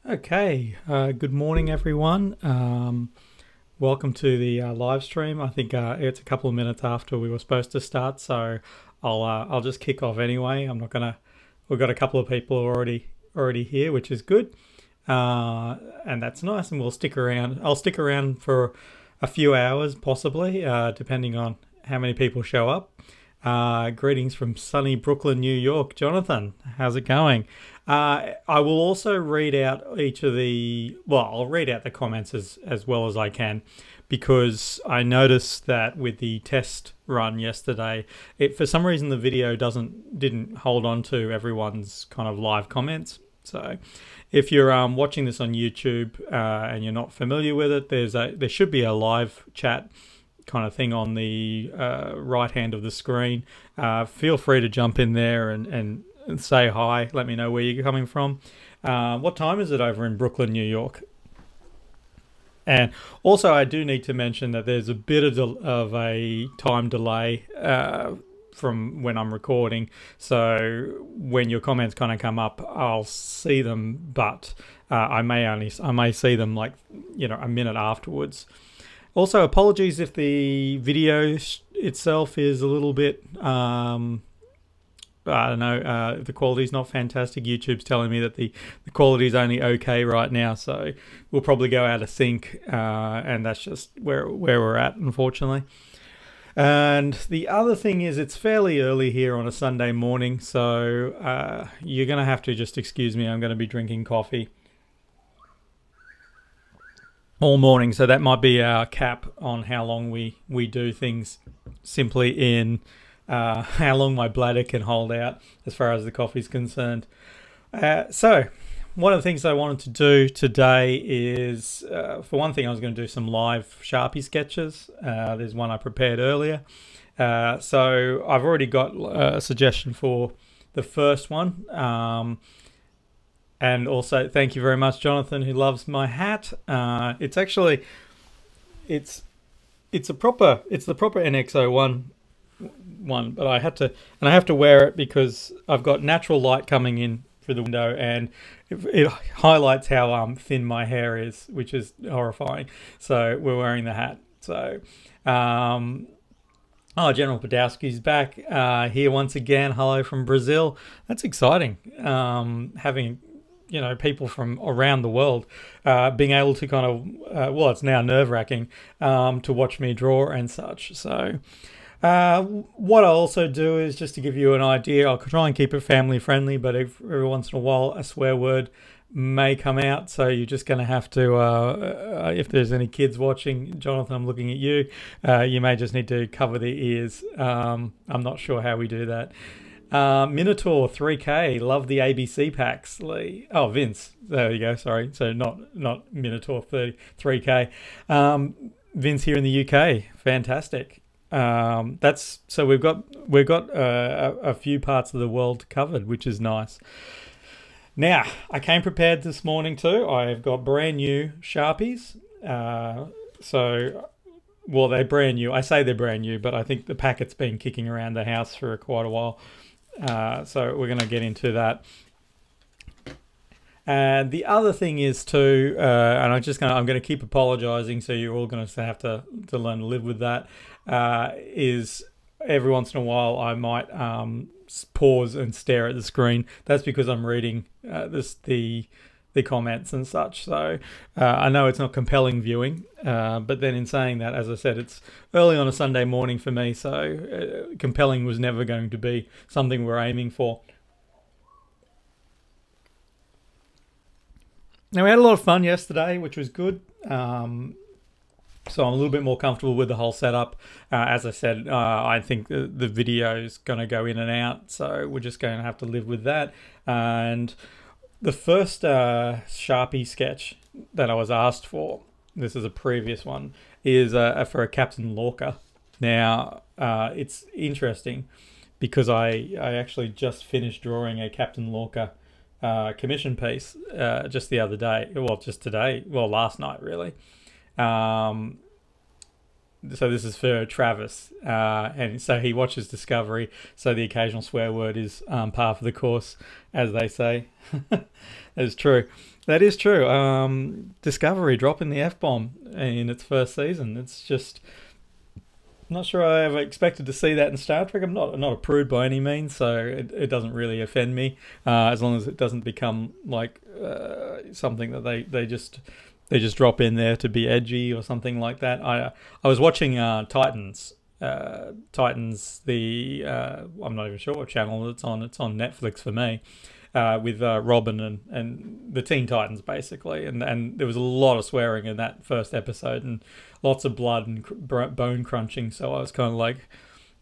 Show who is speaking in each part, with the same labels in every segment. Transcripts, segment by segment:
Speaker 1: Okay, good morning, everyone. Welcome to the live stream. I think it's a couple of minutes after we were supposed to start, so I'll just kick off anyway. I'm not gonna. We've got a couple of people already here, which is good, and that's nice. And we'll stick around. I'll stick around for a few hours, possibly, depending on how many people show up. Greetings from sunny Brooklyn, New York. Jonathan, how's it going? I will also read out I'll read out the comments as well as I can, because I noticed that with the test run yesterday, for some reason the video didn't hold on to everyone's kind of live comments. So if you're watching this on YouTube and you're not familiar with it, there should be a live chat kind of thing on the right hand of the screen. Feel free to jump in there and say hi. Let me know where you're coming from. What time is it over in Brooklyn, New York? And also, I do need to mention that there's a bit of a time delay from when I'm recording. So when your comments kind of come up, I'll see them, but I may see them like a minute afterwards. Also, apologies if the video itself is a little bit, I don't know, the quality's not fantastic. YouTube's telling me that the quality's only okay right now, so we'll probably go out of sync, and that's just where we're at, unfortunately. And the other thing is, it's fairly early here on a Sunday morning, so you're going to have to just excuse me. I'm going to be drinking coffee all morning, so that might be our cap on how long we do things, simply in how long my bladder can hold out as far as the coffee's concerned. So one of the things I wanted to do today is, for one thing, I was going to do some live Sharpie sketches. There's one I prepared earlier, so I've already got a suggestion for the first one. And also, thank you very much, Jonathan, who loves my hat. It's the proper NX01 one, but I have to wear it because I've got natural light coming in through the window, and it highlights how thin my hair is, which is horrifying. So we're wearing the hat. So, General Podowski's back here once again. Hello from Brazil. That's exciting. Having people from around the world being able to kind of, it's now nerve-wracking to watch me draw and such. So what I'll also do is, just to give you an idea, I'll try and keep it family-friendly, but every once in a while a swear word may come out, so you're just going to have to, if there's any kids watching, Jonathan, I'm looking at you, you may just need to cover their ears. I'm not sure how we do that. Minotaur 3K, love the ABC packs. Oh, Vince, there you go. Sorry, so not Minotaur 3K. Vince here in the UK, fantastic. That's so we've got a few parts of the world covered, which is nice. Now, I came prepared this morning too. I've got brand new Sharpies. They're brand new. I say they're brand new, but I think the packet's been kicking around the house for quite a while. So we're going to get into that. And the other thing is too, and I'm going to keep apologizing, so you're all going to have to learn to live with that, is every once in a while I might pause and stare at the screen. That's because I'm reading the comments and such. So I know it's not compelling viewing, but then in saying that, as I said, it's early on a Sunday morning for me, so compelling was never going to be something we're aiming for. Now, we had a lot of fun yesterday, which was good. So I'm a little bit more comfortable with the whole setup. As I said, I think the video is going to go in and out, so we're just going to have to live with that. And the first Sharpie sketch that I was asked for, this is a previous one, is for a Captain Lorca. Now, it's interesting because I actually just finished drawing a Captain Lorca commission piece just the other day. Well, just today. Well, last night, really. so this is for Travis, and so he watches Discovery. So the occasional swear word is par for the course, as they say. That is true. That is true. Discovery dropping the F bomb in its first season. It's just not sure I ever expected to see that in Star Trek. I'm not a prude by any means, so it doesn't really offend me as long as it doesn't become like something that they just drop in there to be edgy or something like that. I was watching Titans. Titans, the I'm not even sure what channel it's on. It's on Netflix for me. With Robin and the Teen Titans, basically. And there was a lot of swearing in that first episode and lots of blood and bone crunching. So I was kind of like,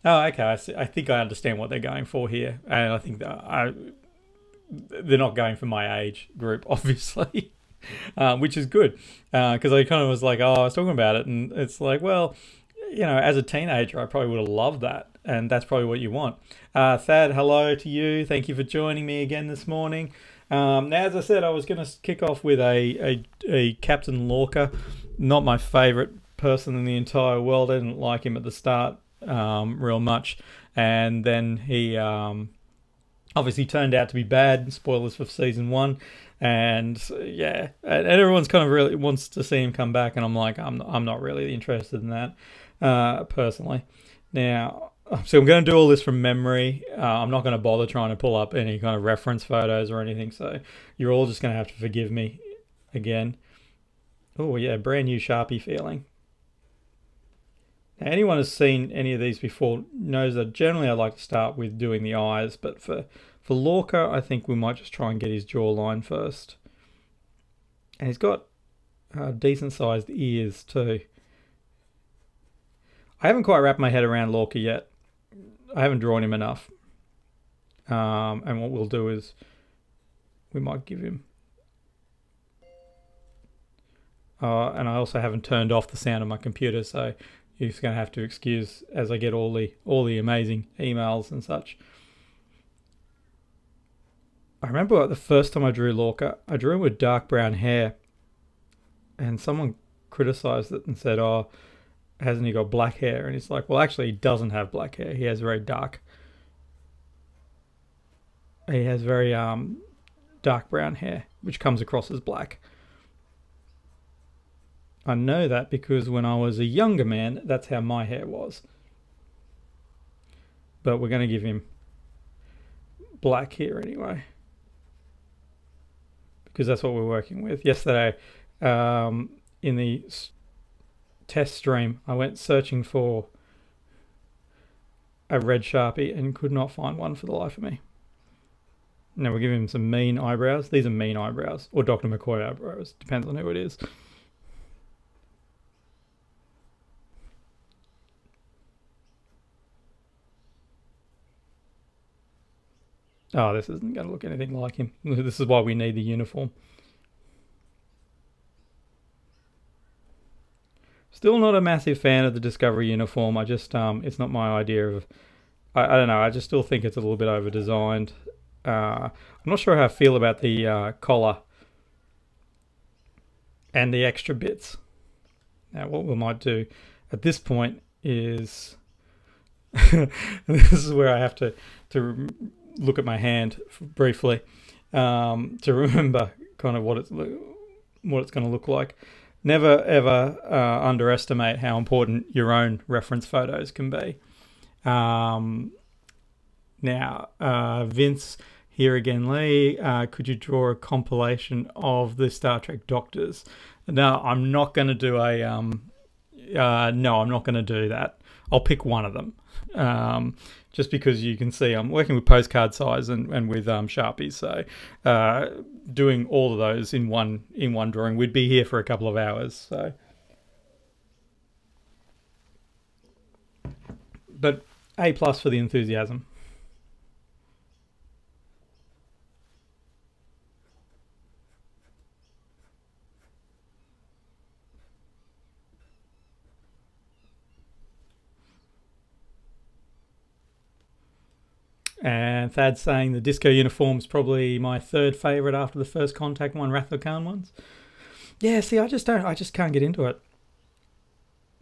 Speaker 1: oh, okay, I think I understand what they're going for here. And I think that they're not going for my age group, obviously, which is good. Because I kind of was like, oh, I was talking about it. And it's like, well, as a teenager, I probably would have loved that. And that's probably what you want. Thad, hello to you. Thank you for joining me again this morning. Now, as I said, I was going to kick off with a Captain Lorca. Not my favourite person in the entire world. I didn't like him at the start real much. And then he obviously turned out to be bad. Spoilers for season 1. And yeah, and everyone's kind of really wants to see him come back. And I'm like, I'm not really interested in that personally. Now, so I'm going to do all this from memory. I'm not going to bother trying to pull up any kind of reference photos or anything. So you're all just going to have to forgive me again. Oh yeah, brand new Sharpie feeling. Now, anyone who's seen any of these before knows that generally I like to start with doing the eyes. But for Lorca, I think we might just try and get his jawline first. And he's got decent sized ears too. I haven't quite wrapped my head around Lorca yet. I haven't drawn him enough. And what we'll do is we might give him... and I also haven't turned off the sound of my computer, so you're just going to have to excuse as I get all the amazing emails and such. I remember the first time I drew Lorca, I drew him with dark brown hair. And someone criticised it and said, oh, hasn't he got black hair? And it's like, well, actually, he doesn't have black hair. He has very dark. He has very dark brown hair, which comes across as black. I know that because when I was a younger man, that's how my hair was. But we're going to give him black here anyway, because that's what we're working with. Yesterday, in the test stream, I went searching for a red Sharpie and could not find one for the life of me. Now we'll give him some mean eyebrows. These are mean eyebrows, or Dr. McCoy eyebrows, depends on who it is. Oh, this isn't going to look anything like him. This is why we need the uniform. Still not a massive fan of the Discovery uniform. I just, it's not my idea of... I don't know, I just still think it's a little bit over-designed. I'm not sure how I feel about the collar and the extra bits. Now, what we might do at this point is... this is where I have to look at my hand briefly to remember kind of what it's going to look like. Never ever underestimate how important your own reference photos can be. Now, Vince here again, Lee, could you draw a compilation of the Star Trek Doctors? No, I'm not going to do a... no, I'm not going to do that. I'll pick one of them. Just because you can see I'm working with postcard size and with Sharpies, so doing all of those in one drawing, we'd be here for a couple of hours. So, but A+ for the enthusiasm. And Thad's saying the disco uniform's probably my third favourite after the First Contact one, Wrath of Khan ones. Yeah, see, I just can't get into it.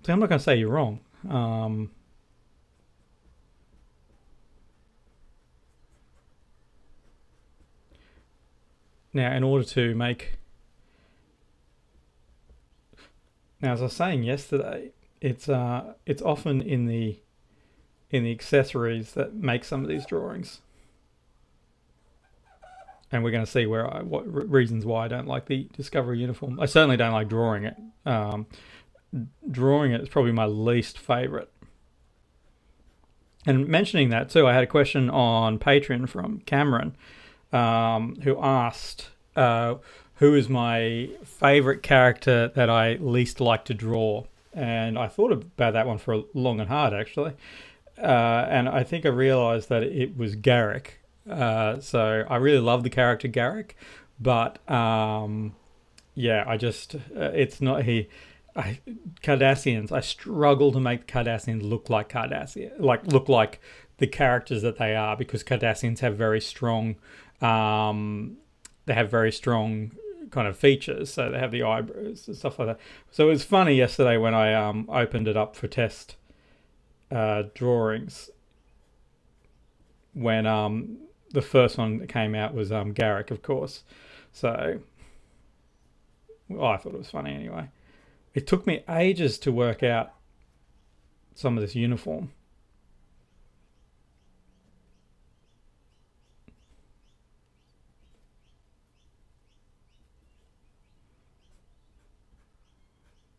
Speaker 1: So I'm not going to say you're wrong. Now, in order to make... Now, as I was saying yesterday, it's often in the accessories that make some of these drawings, and we're going to see what reasons why I don't like the Discovery uniform. I certainly don't like drawing it. Drawing it is probably my least favorite. And mentioning that too, I had a question on Patreon from Cameron, who asked who is my favorite character that I least like to draw. And I thought about that one for long and hard, actually. And I think I realized that it was Garrick. So I really love the character Garrick, but yeah, I just it's not he. Cardassians, I struggle to make Cardassians look like Cardassians, look like the characters that they are, because Cardassians have very strong, they have very strong kind of features. So they have the eyebrows and stuff like that. So it was funny yesterday when I opened it up for test drawings, when the first one that came out was Garrick, of course. So I thought it was funny anyway. It took me ages to work out some of this uniform.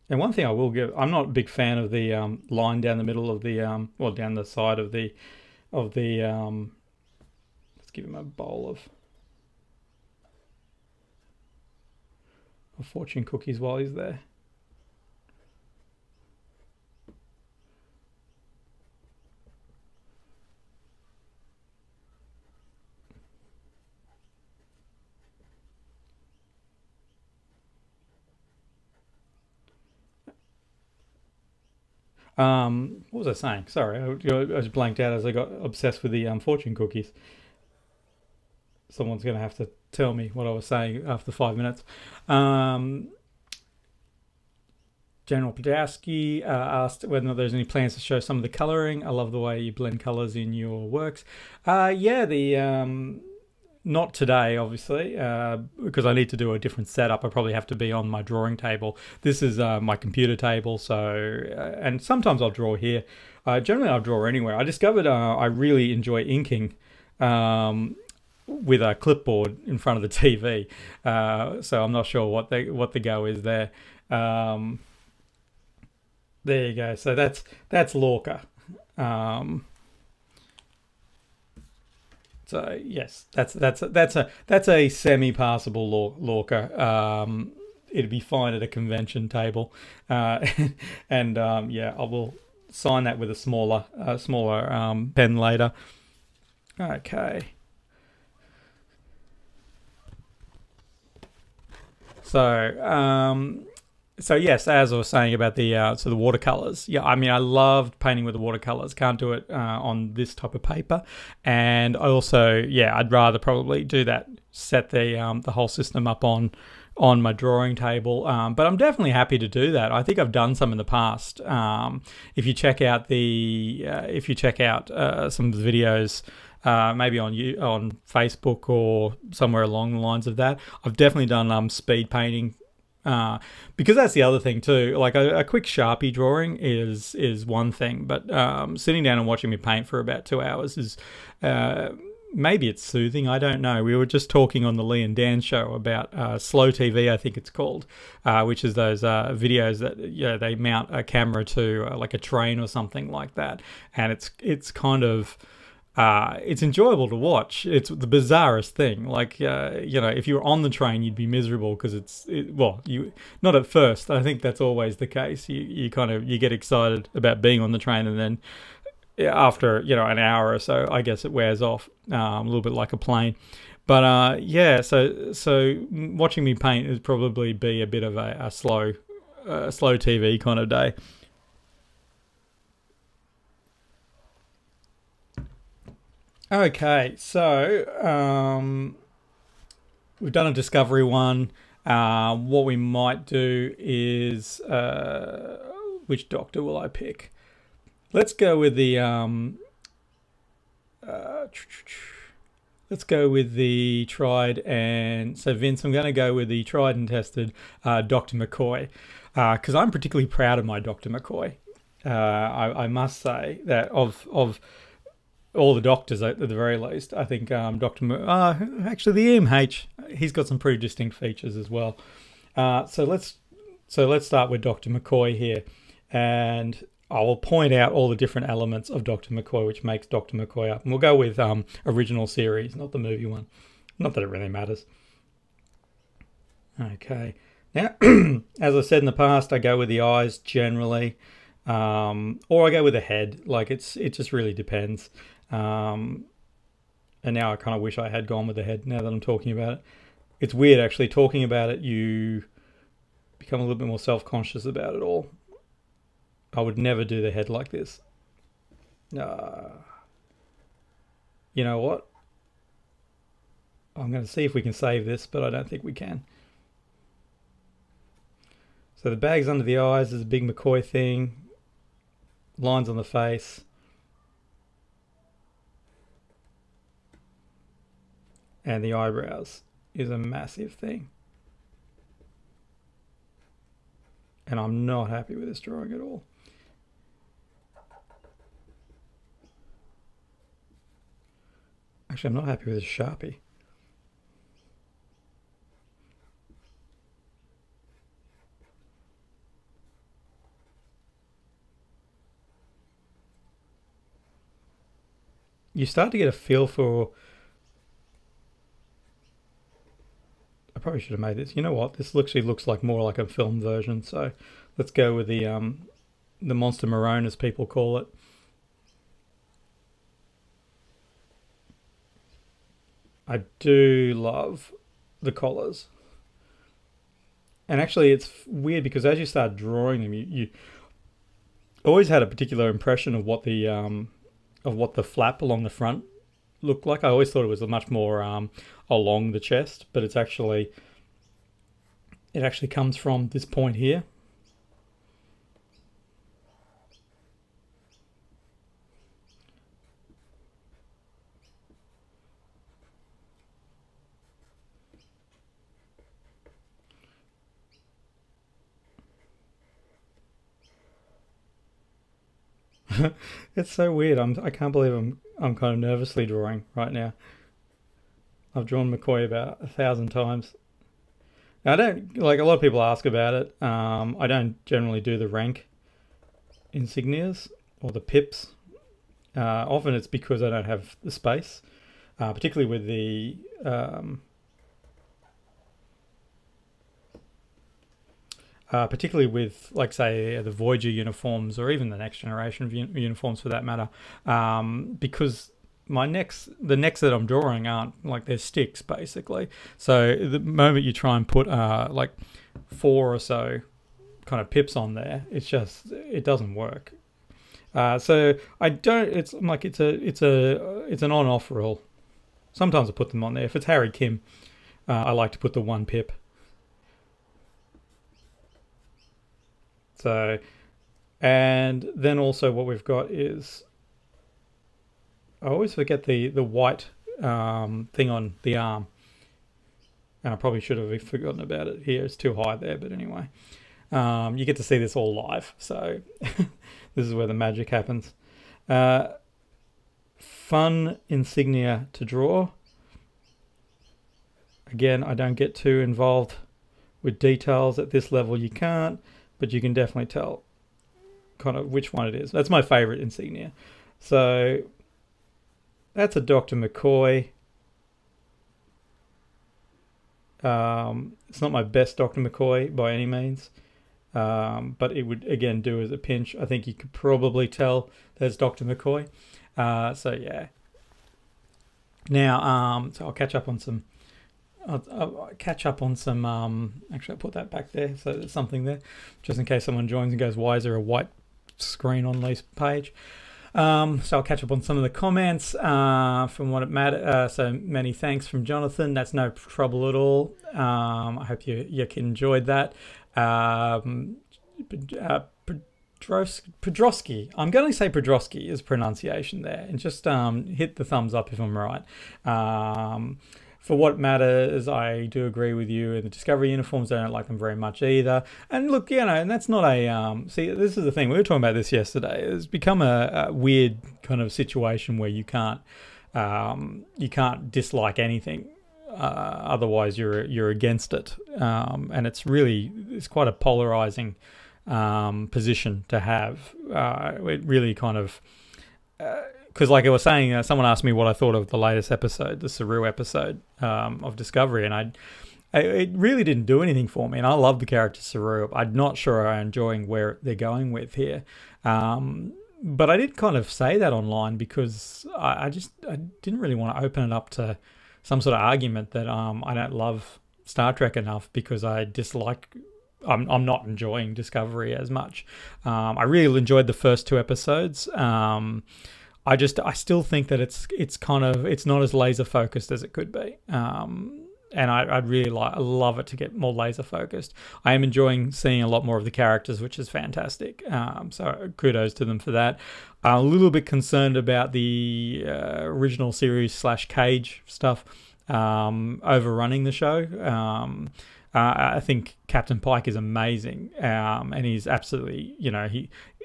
Speaker 1: And one thing I will give, I'm not a big fan of the line down the middle of the, well, down the side of the, let's give him a bowl of fortune cookies while he's there. What was I saying? Sorry, I was blanked out as I got obsessed with the fortune cookies. Someone's going to have to tell me what I was saying after 5 minutes. General Podowski asked whether there's any plans to show some of the colouring. I love the way you blend colours in your works. Yeah, the not today, obviously, because I need to do a different setup. I probably have to be on my drawing table. This is my computer table, so and sometimes I'll draw here. Generally, I'll draw anywhere. I discovered I really enjoy inking with a clipboard in front of the TV. So I'm not sure what the go is there. There you go. So that's Lorca. So yes, that's a semi-passable Lorca. It'd be fine at a convention table, and yeah, I will sign that with a smaller pen later. Okay. So yes, as I was saying about the the watercolors. Yeah, I mean, I loved painting with the watercolors. Can't do it on this type of paper, and I also, yeah, I'd rather probably do that. Set the whole system up on my drawing table. But I'm definitely happy to do that. I think I've done some in the past. If you check out some of the videos. Maybe on Facebook or somewhere along the lines of that. I've definitely done speed painting, because that's the other thing too. Like a quick Sharpie drawing is one thing, but sitting down and watching me paint for about 2 hours is maybe it's soothing. I don't know. We were just talking on the Lee and Dan show about slow TV, I think it's called, which is those videos that they mount a camera to like a train or something like that, and it's kind of it's enjoyable to watch. It's the bizarrest thing. Like, if you were on the train, you'd be miserable because you not at first. I think that's always the case. You get excited about being on the train, and then after an hour or so, I guess it wears off a little bit like a plane. But yeah, so watching me paint would probably be a bit of a slow TV kind of day. Okay, so we've done a discovery one. What we might do is which doctor will I pick? Let's go with the let's go with the tried and so Vince, I'm going to go with the tried and tested Dr. McCoy, because I'm particularly proud of my Dr. McCoy. I must say that of all the doctors at the very least, I think actually the EMH, he's got some pretty distinct features as well. So let's start with Dr. McCoy here, and I will point out all the different elements of Dr. McCoy which makes Dr. McCoy up. And we'll go with original series, not the movie one. Not that it really matters. Okay. Now, as I said in the past, I go with the eyes generally, or I go with the head. Like it just really depends. And now I kind of wish I had gone with the head now that I'm talking about it. It's weird actually talking about it. You become a little bit more self-conscious about it all. I would never do the head like this. You know what? I'm going to see if we can save this, but I don't think we can. So the bags under the eyes is a big McCoy thing. Lines on the face. And the eyebrows is a massive thing. And I'm not happy with this drawing at all. Actually, I'm not happy with this Sharpie. You start to get a feel for... I probably should have made this. You know what? This actually looks like more like a film version. So let's go with the Monster Maroon, as people call it. I do love the collars. And actually it's weird because as you start drawing them, you always had a particular impression of what the flap along the front looked like. I always thought it was much more along the chest, but it actually comes from this point here. It's so weird. I can't believe I'm kind of nervously drawing right now. I've drawn McCoy about 1,000 times. Now, I don't, like a lot of people ask about it. I don't generally do the rank insignias or the pips. Often it's because I don't have the space, particularly with the like say the Voyager uniforms or even the Next Generation uniforms for that matter, because the necks that I'm drawing aren't like, they're sticks basically. So the moment you try and put like 4 or so kind of pips on there, it doesn't work. So I don't. It's like it's an on-off rule. Sometimes I put them on there. If it's Harry Kim, I like to put the 1 pip. So, and then also what we've got is, I always forget the white thing on the arm. And I probably should have forgotten about it here. It's too high there, but anyway. You get to see this all live, so this is where the magic happens. Fun insignia to draw. Again, I don't get too involved with details at this level. You can't, but you can definitely tell kind of which one it is. That's my favorite insignia. So that's a Dr. McCoy. It's not my best Dr. McCoy by any means, but it would again do as a pinch. I think you could probably tell there's Dr. McCoy. So yeah. Now, so I'll catch up on some. I'll catch up on some. Actually, I'll put that back there so there's something there, just in case someone joins and goes, "Why is there a white screen on Lee's page?" So I'll catch up on some of the comments from what it mattered. So many thanks from Jonathan. That's no trouble at all. I hope you enjoyed that. Podrosky. I'm going to say Podrosky is pronunciation there, and just hit the thumbs up if I'm right. For what matters, I do agree with you. In the Discovery uniforms, I don't like them very much either. And look, and that's not a see. This is the thing, we were talking about this yesterday. It's become a weird kind of situation where you can't dislike anything. Otherwise, you're against it, and it's quite a polarizing position to have. It really kind of because, like I was saying, someone asked me what I thought of the latest episode, the Saru episode of Discovery, and it really didn't do anything for me. And I love the character Saru. I'm not sure I'm enjoying where they're going with here. But I did kind of say that online because I didn't really want to open it up to some sort of argument that I don't love Star Trek enough because I dislike. I'm not enjoying Discovery as much. I really enjoyed the first 2 episodes. I still think that it's not as laser focused as it could be. And I'd really love it to get more laser focused. I am enjoying seeing a lot more of the characters, which is fantastic. So kudos to them for that. I'm a little bit concerned about the original series / Cage stuff overrunning the show. I think Captain Pike is amazing, and he's absolutely,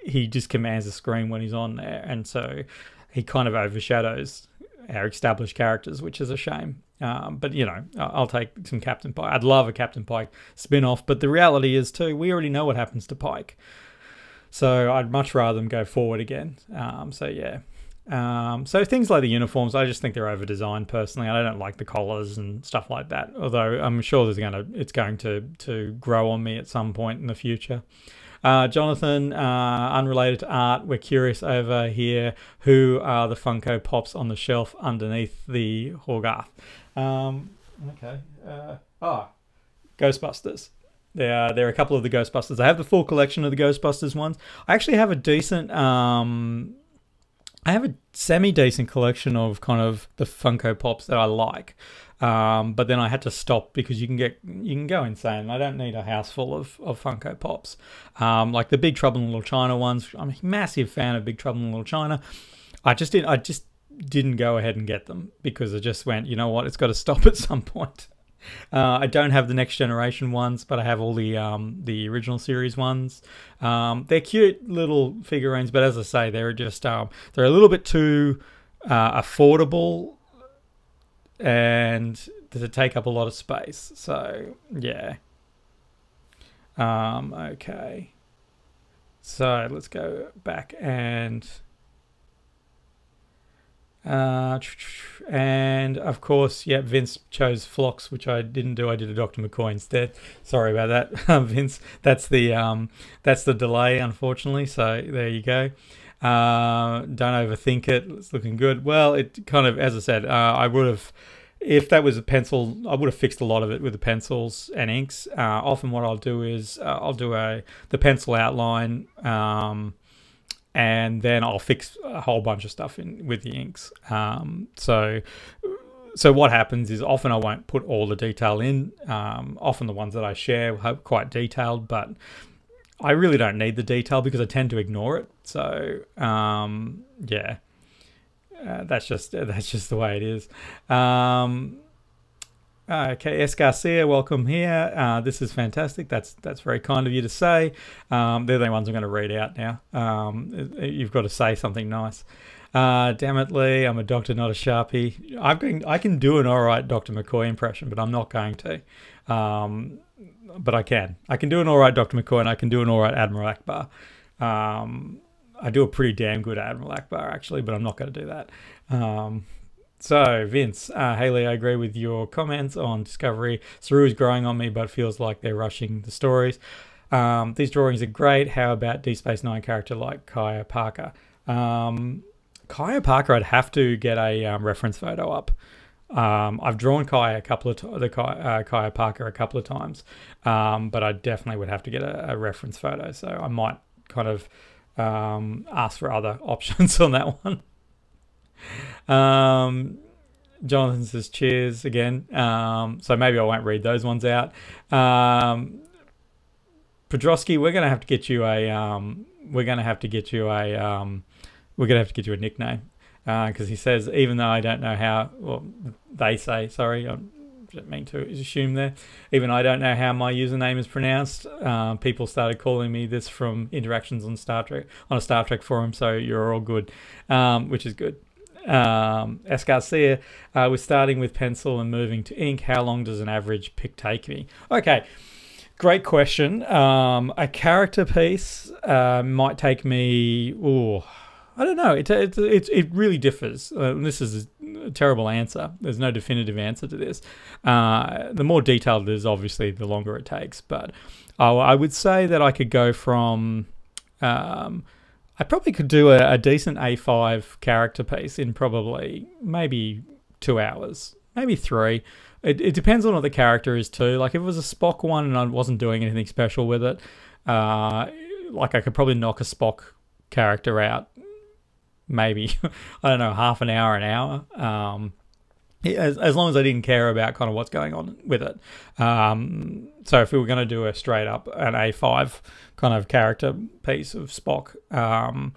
Speaker 1: he just commands the screen when he's on there, and so he kind of overshadows our established characters, which is a shame. But I'll take some Captain Pike. I'd love a Captain Pike spin-off, but the reality is too, we already know what happens to Pike, so I'd much rather them go forward again. So things like the uniforms, I just think they're over-designed personally. I don't like the collars and stuff like that, although I'm sure it's going to grow on me at some point in the future. Jonathan, unrelated to art, we're curious over here, who are the Funko Pops on the shelf underneath the Hogarth? Ghostbusters. There are a couple of the Ghostbusters. I have the full collection of the Ghostbusters ones. I actually have a decent... I have a semi-decent collection of kind of the Funko Pops that I like, but then I had to stop because you can go insane. I don't need a house full of Funko Pops, like the Big Trouble in Little China ones. I'm a massive fan of Big Trouble in Little China. I just didn't go ahead and get them because I just went, you know what, it's got to stop at some point. I don't have the Next Generation ones, but I have all the original series ones. They're cute little figurines, but as I say, they're just they're a little bit too affordable and to take up a lot of space. So yeah. Okay. So let's go back and of course, yeah, Vince chose Phlox, which I didn't do. I did a Dr. McCoy instead. Sorry about that, Vince. That's the delay, unfortunately. So there you go. Don't overthink it. It's looking good. Well, it kind of, as I said, I would have, if that was a pencil, I would have fixed a lot of it with the pencils and inks. Often what I'll do is I'll do the pencil outline, and then I'll fix a whole bunch of stuff in with the inks. So what happens is often I won't put all the detail in. Often the ones that I share are quite detailed, but I really don't need the detail because I tend to ignore it. So yeah, that's just the way it is. Okay, S. Garcia, welcome here. This is fantastic. That's very kind of you to say. They're the ones I'm going to read out now. You've got to say something nice. Damn it, Lee, I'm a doctor, not a Sharpie. I can do an all right Dr. McCoy impression, but I'm not going to. But I can. I can do an all right Dr. McCoy, and I can do an all right Admiral Akbar. I do a pretty damn good Admiral Akbar, actually, but I'm not going to do that. So, Vince, Haley, I agree with your comments on Discovery. Saru is growing on me, but feels like they're rushing the stories. These drawings are great. How about Deep Space Nine character like Kaya Parker? Kaya Parker, I'd have to get a reference photo up. I've drawn Kaya Kaya Parker a couple of times, but I definitely would have to get a reference photo. So I might kind of ask for other options on that one. Jonathan says cheers again. So maybe I won't read those ones out. Podrosky, we're gonna have to get you a nickname, because he says, even though I don't know how, well, they say, sorry, I didn't mean to assume there, even I don't know how my username is pronounced. People started calling me this from interactions on Star Trek, on a Star Trek forum, so you're all good, which is good. S. Garcia, we're starting with pencil and moving to ink. How long does an average pick take me? Okay, great question. A character piece might take me, I don't know. It really differs. This is a terrible answer. There's no definitive answer to this. The more detailed it is, obviously, the longer it takes. But I would say that I could go from... I probably could do a decent A5 character piece in probably maybe 2 hours, maybe 3. It depends on what the character is too. Like if it was a Spock one and I wasn't doing anything special with it, like I could probably knock a Spock character out maybe, I don't know, half an hour, as long as I didn't care about kind of what's going on with it. So if we were going to do a straight up an A5 kind of character piece of Spock, and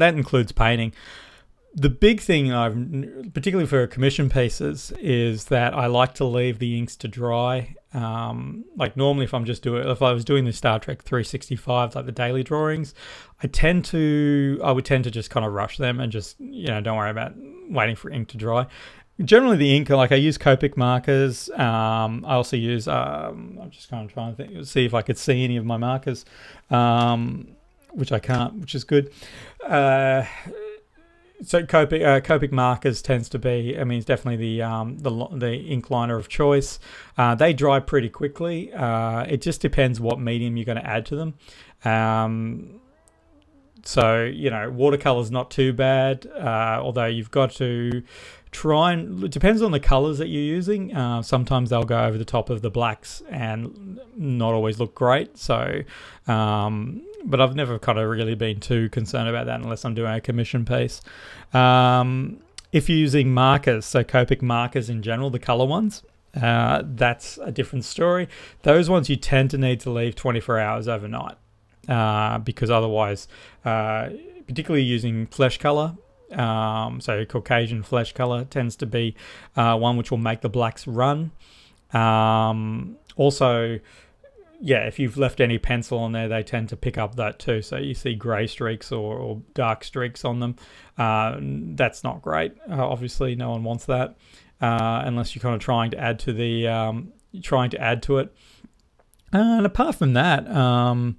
Speaker 1: that includes painting. The big thing, particularly for commission pieces, is that I like to leave the inks to dry. Like normally if I was doing the Star Trek 365, like the daily drawings, I would tend to just kind of rush them and just, don't worry about waiting for ink to dry. Generally the ink, like I use Copic markers. I also use, I'm just kind of trying to see if I could see any of my markers, which I can't, which is good. So Copic markers tends to be, it's definitely the ink liner of choice. They dry pretty quickly. It just depends what medium you're going to add to them. So, watercolor's not too bad, although you've got to try and, it depends on the colors that you're using. Sometimes they'll go over the top of the blacks and not always look great. So, but I've never kind of really been too concerned about that unless I'm doing a commission piece. If you're using markers, so Copic markers in general, the color ones, that's a different story. Those ones you tend to need to leave 24 hours overnight, because otherwise, particularly using flesh color, so Caucasian flesh color tends to be one which will make the blacks run. Also, if you've left any pencil on there, they tend to pick up that too. So you see grey streaks or dark streaks on them. That's not great. Obviously, no one wants that unless you're kind of trying to add to it. And apart from that, a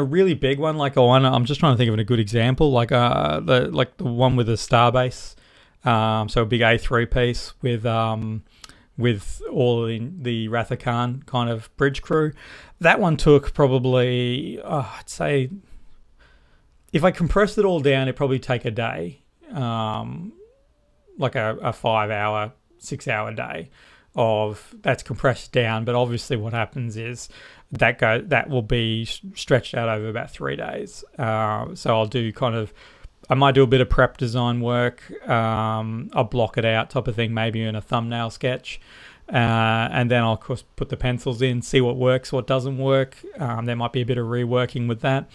Speaker 1: really big one, like I'm just trying to think of a good example, like the one with the Starbase, so a big A3 piece with all the Wrath of Khan kind of bridge crew. That one took probably, I'd say, if I compressed it all down, it'd probably take a day, like a 5-hour, 6-hour day of that's compressed down. But obviously what happens is that will be stretched out over about 3 days. So I might do a bit of prep design work. I'll block it out type of thing, maybe in a thumbnail sketch. And then I'll, of course, put the pencils in, see what works, what doesn't work. There might be a bit of reworking with that.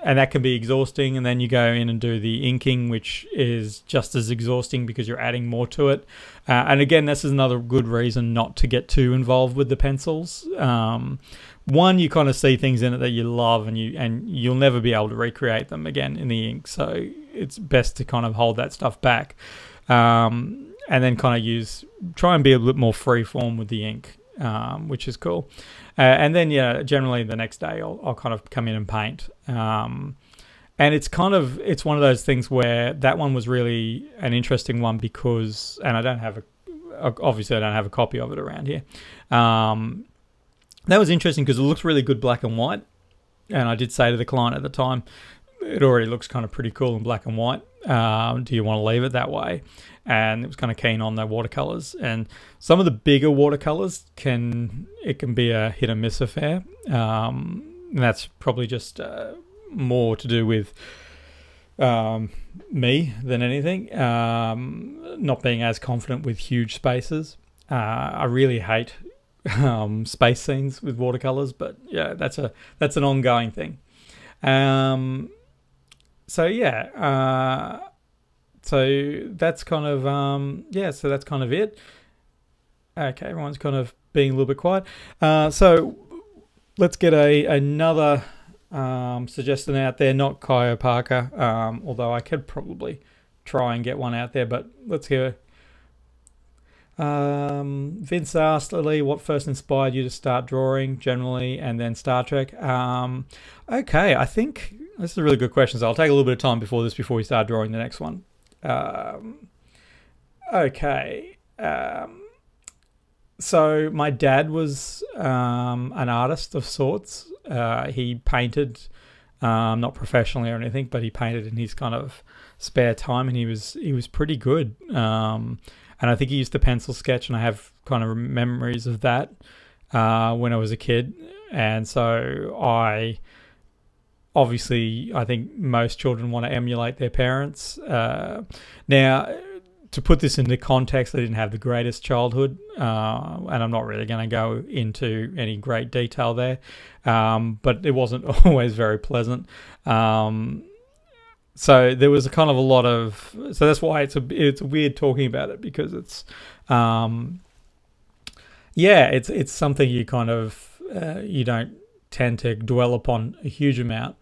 Speaker 1: And that can be exhausting. And then you go in and do the inking, which is just as exhausting because you're adding more to it. And again, this is another good reason not to get too involved with the pencils. One, you kind of see things in it that you love, and you'll never be able to recreate them again in the ink. So it's best to kind of hold that stuff back, and then kind of try and be a bit more free form with the ink, which is cool. And then generally the next day I'll kind of come in and paint. And it's one of those things where that one was really an interesting one because, and obviously I don't have a copy of it around here. That was interesting because it looks really good black and white. And I did say to the client at the time, it already looks kind of pretty cool in black and white. Do you want to leave it that way? And it was kind of keen on the watercolors. And some of the bigger watercolors can be a hit and miss affair. And that's probably just more to do with me than anything. Not being as confident with huge spaces. I really hate space scenes with watercolors, but yeah, that's an ongoing thing. Um, so yeah, so that's kind of so that's kind of it. Okay, everyone's kind of being a little bit quiet. So let's get another suggestion out there. Not Kyo Parker, although I could probably try and get one out there. But let's hear. Vince asked, Lee, what first inspired you to start drawing generally, and then Star Trek? Okay, I think this is a really good question. So I'll take a little bit of time before we start drawing the next one. Okay. So my dad was an artist of sorts. He painted, not professionally or anything, but he painted in his kind of spare time, and he was pretty good. And I think he used to pencil sketch, and I have kind of memories of that when I was a kid. And so I think most children want to emulate their parents. Now, to put this into context, I didn't have the greatest childhood, and I'm not really going to go into any great detail there, but it wasn't always very pleasant. So there was a kind of a lot of, so that's why it's weird talking about it, because it's it's something you kind of you don't tend to dwell upon a huge amount.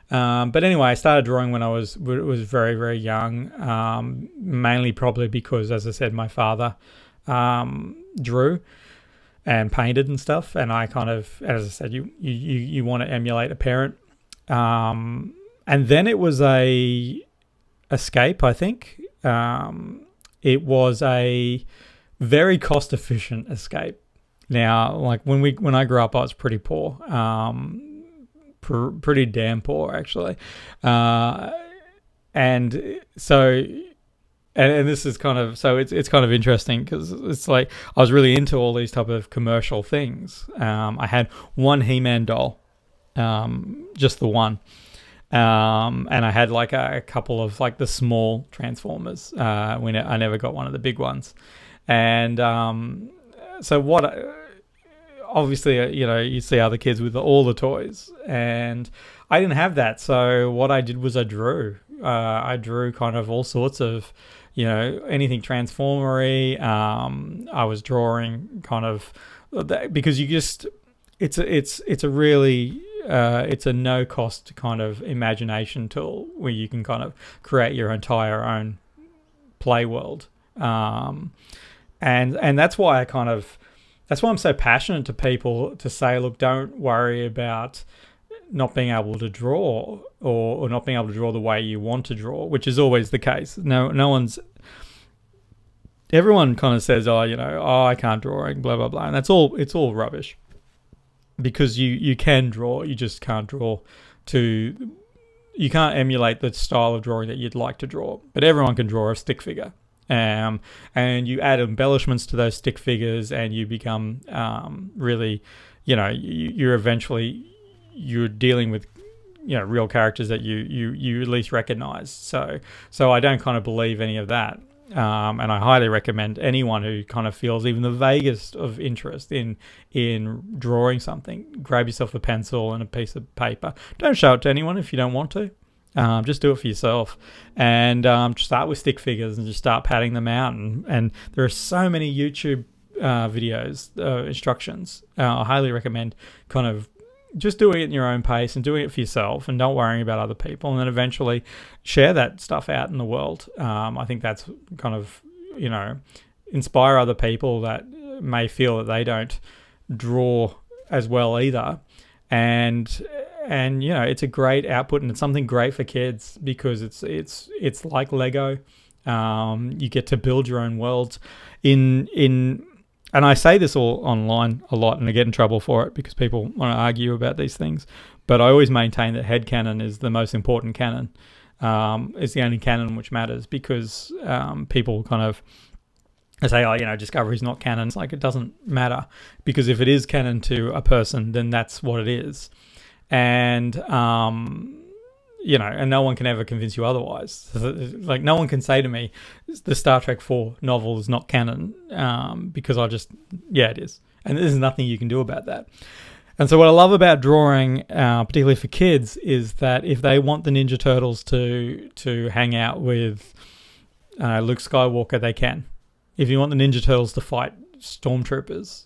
Speaker 1: But anyway, I started drawing when I was very, very young, mainly probably because, as I said, my father drew and painted and stuff, and I kind of, as I said, you want to emulate a parent. And then it was a escape, I think. It was a very cost-efficient escape. Now, like when I grew up, I was pretty poor, pretty damn poor actually, and so. And this is kind of, so it's kind of interesting, because it's like I was really into all these type of commercial things. I had one He-Man doll, just the one. And I had like a couple of like the small Transformers. When I never got one of the big ones. And so obviously, you see other kids with all the toys, and I didn't have that. So what I did was I drew. I drew kind of all sorts of, anything transformery. I was drawing kind of, because it's a really it's a no cost kind of imagination tool where you can kind of create your entire own play world. And that's why that's why I'm so passionate to people to say, look, don't worry about not being able to draw or not being able to draw the way you want to draw, which is always the case. Everyone kind of says, I can't draw, blah, blah, blah. And it's all rubbish, because you can draw, you just can't you can't emulate the style of drawing that you'd like to draw. But everyone can draw a stick figure. And you add embellishments to those stick figures, and you become really, you're eventually, you're dealing with real characters that you at least recognize. So I don't kind of believe any of that. And I highly recommend anyone who kind of feels even the vaguest of interest in drawing something, grab yourself a pencil and a piece of paper. Don't show it to anyone if you don't want to. Just do it for yourself, and start with stick figures and just start padding them out. And there are so many YouTube videos, instructions. I highly recommend kind of just doing it in your own pace and doing it for yourself, and don't worrying about other people, and then eventually share that stuff out in the world. I think that's kind of, inspire other people that may feel that they don't draw as well either. And it's a great output, and it's something great for kids, because it's like Lego. You get to build your own worlds and I say this all online a lot, and I get in trouble for it because people want to argue about these things. But I always maintain that headcanon is the most important canon. It's the only canon which matters, because people kind of say, Discovery's not canon. It's like, it doesn't matter, because if it is canon to a person, then that's what it is. And and no one can ever convince you otherwise. Like, no one can say to me, the Star Trek 4 novel is not canon, because it is. and there's nothing you can do about that. And so what I love about drawing, particularly for kids, is that if they want the Ninja Turtles to hang out with Luke Skywalker, they can. If you want the Ninja Turtles to fight stormtroopers,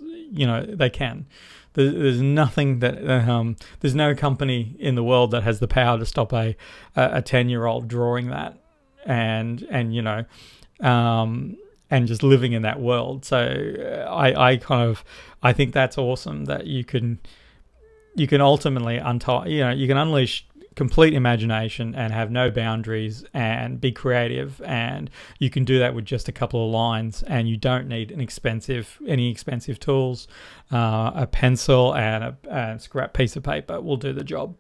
Speaker 1: they can. There's nothing that there's no company in the world that has the power to stop a 10-year-old drawing that and just living in that world. So I think that's awesome that you can ultimately you can unleash complete imagination and have no boundaries and be creative, and you can do that with just a couple of lines, and you don't need any expensive tools. A pencil and a scrap piece of paper will do the job.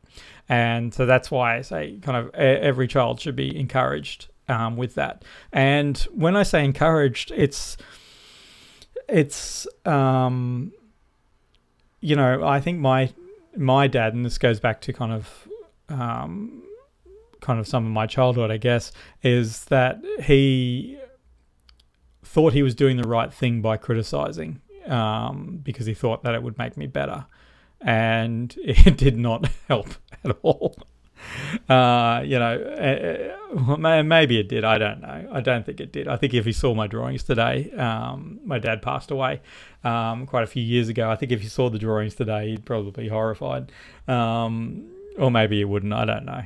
Speaker 1: And so that's why I say kind of every child should be encouraged with that. And when I say encouraged, it's I think my dad, and this goes back to kind of some of my childhood, I guess, is that he thought he was doing the right thing by criticizing, because he thought that it would make me better, and it did not help at all. Maybe it did. I don't know. I don't think it did. I think if he saw my drawings today, my dad passed away quite a few years ago. I think if he saw the drawings today, he'd probably be horrified. Or maybe he wouldn't. I don't know.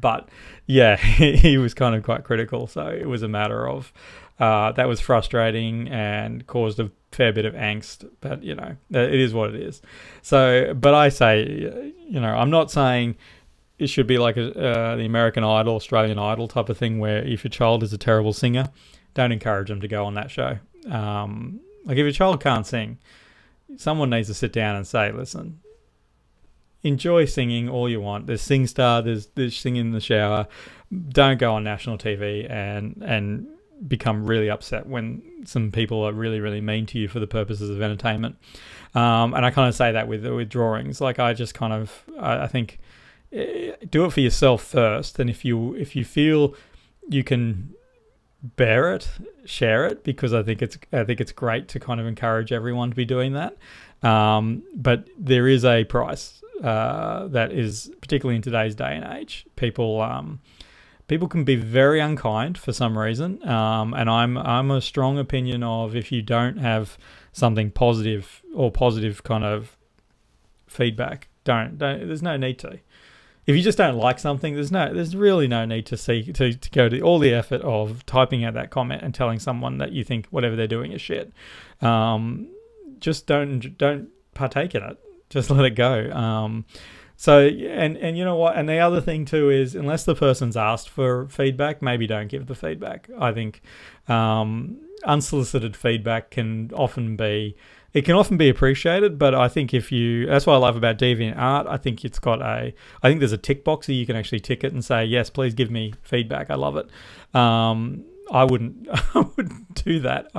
Speaker 1: But yeah, he was kind of quite critical. So it was a matter of that was frustrating and caused a fair bit of angst. But it is what it is. So, but I say, I'm not saying it should be like the American Idol, Australian Idol type of thing, where if your child is a terrible singer, don't encourage them to go on that show. Like if your child can't sing, someone needs to sit down and say, listen, enjoy singing all you want. There's SingStar, there's singing in the shower. Don't go on national TV and become really upset when some people are really, really mean to you for the purposes of entertainment. And I kind of say that with drawings. Like I just kind of, I think, do it for yourself first, and if you feel you can bear it, share it, because I think it's great to kind of encourage everyone to be doing that. But there is a price that is, particularly in today's day and age, people can be very unkind for some reason, and I'm a strong opinion of, if you don't have something positive or positive kind of feedback, don't. There's no need to. If you just don't like something, there's really no need to go to all the effort of typing out that comment and telling someone that you think whatever they're doing is shit. Just don't partake in it. Just let it go. So and you know what? And the other thing too is, unless the person's asked for feedback, maybe don't give the feedback. I think unsolicited feedback can often be appreciated, but I think that's what I love about DeviantArt. I think there's a tick box that you can actually tick it and say, yes, please give me feedback. I love it. I wouldn't do that.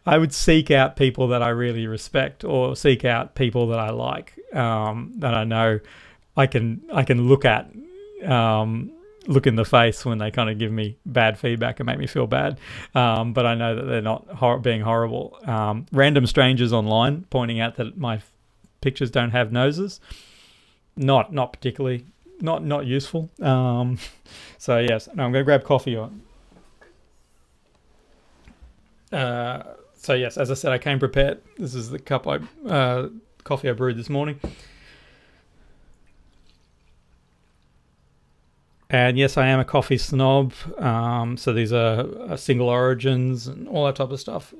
Speaker 1: I would seek out people that I really respect, or seek out people that I like, that I know I can look at, look in the face when they kind of give me bad feedback and make me feel bad. But I know that they're not being horrible. Random strangers online pointing out that my pictures don't have noses, not particularly, not useful. So yes, no, I'm going to grab coffee on. So yes, as I said, I came prepared. This is the coffee I brewed this morning. And yes, I am a coffee snob. So these are single origins and all that type of stuff.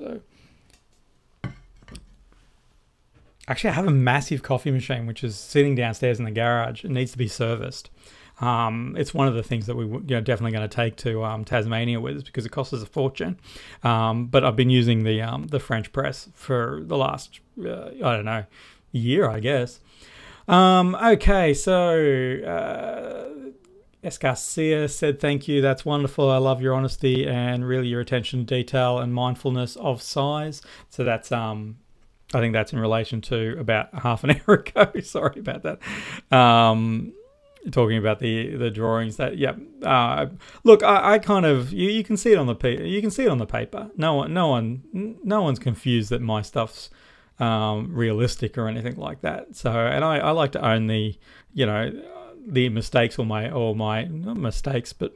Speaker 1: Actually, I have a massive coffee machine which is sitting downstairs in the garage. It needs to be serviced. It's one of the things that we're definitely going to take to Tasmania with us, because it costs us a fortune. But I've been using the French press for the last year, I guess. Okay, so S. Garcia said, thank you, that's wonderful. I love your honesty and really your attention to detail and mindfulness of size. So that's I think that's in relation to about half an hour ago. Sorry about that. Talking about the drawings. That look, I kind of you can see it on the paper. No one's confused that my stuff's realistic or anything like that. So, and I like to own the, you know, the mistakes or my not mistakes, but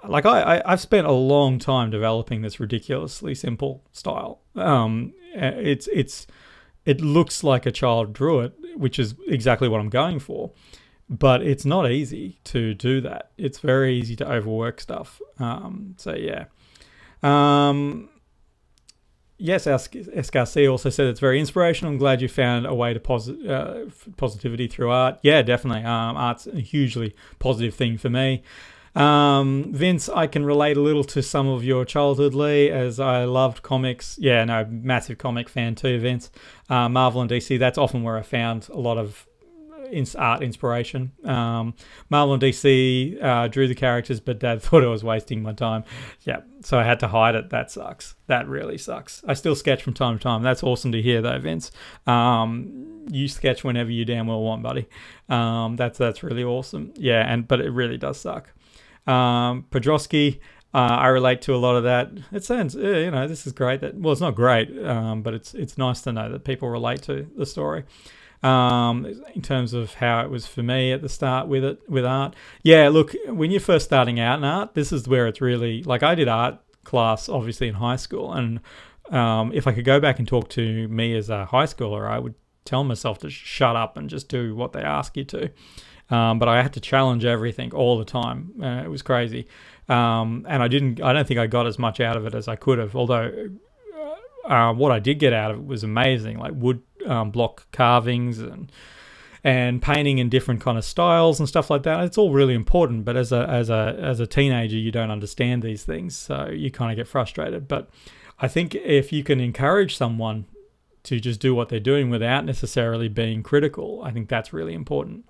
Speaker 1: like I've spent a long time developing this ridiculously simple style. It looks like a child drew it, which is exactly what I'm going for. But it's not easy to do that. It's very easy to overwork stuff. So yeah. Yes, SKC also said it's very inspirational. I'm glad you found a way to positivity through art. Yeah, definitely. Art's a hugely positive thing for me. Vince, I can relate a little to some of your childhood, Lee, as I loved comics. Yeah, no, massive comic fan too, Vince. Marvel and DC, that's often where I found a lot of art inspiration. Marvel and DC drew the characters, but Dad thought I was wasting my time. Yeah, so I had to hide it. That sucks. That really sucks. I still sketch from time to time. That's awesome to hear, though, Vince. You sketch whenever you damn well want, buddy. That's really awesome. Yeah, but it really does suck. Podrosky, I relate to a lot of that. It sounds, this is great. Well, it's not great, but it's nice to know that people relate to the story. In terms of how it was for me at the start with art. Yeah, look, when you're first starting out in art, this is where it's really, like, I did art class obviously in high school, and if I could go back and talk to me as a high schooler, I would tell myself to shut up and just do what they ask you to. But I had to challenge everything all the time. It was crazy. And I don't think I got as much out of it as I could have, although what I did get out of it was amazing, like wood block carvings and painting in different kind of styles and stuff like that. It's all really important, but as a teenager, you don't understand these things, so you kind of get frustrated. But I think if you can encourage someone to just do what they're doing without necessarily being critical, I think that's really important.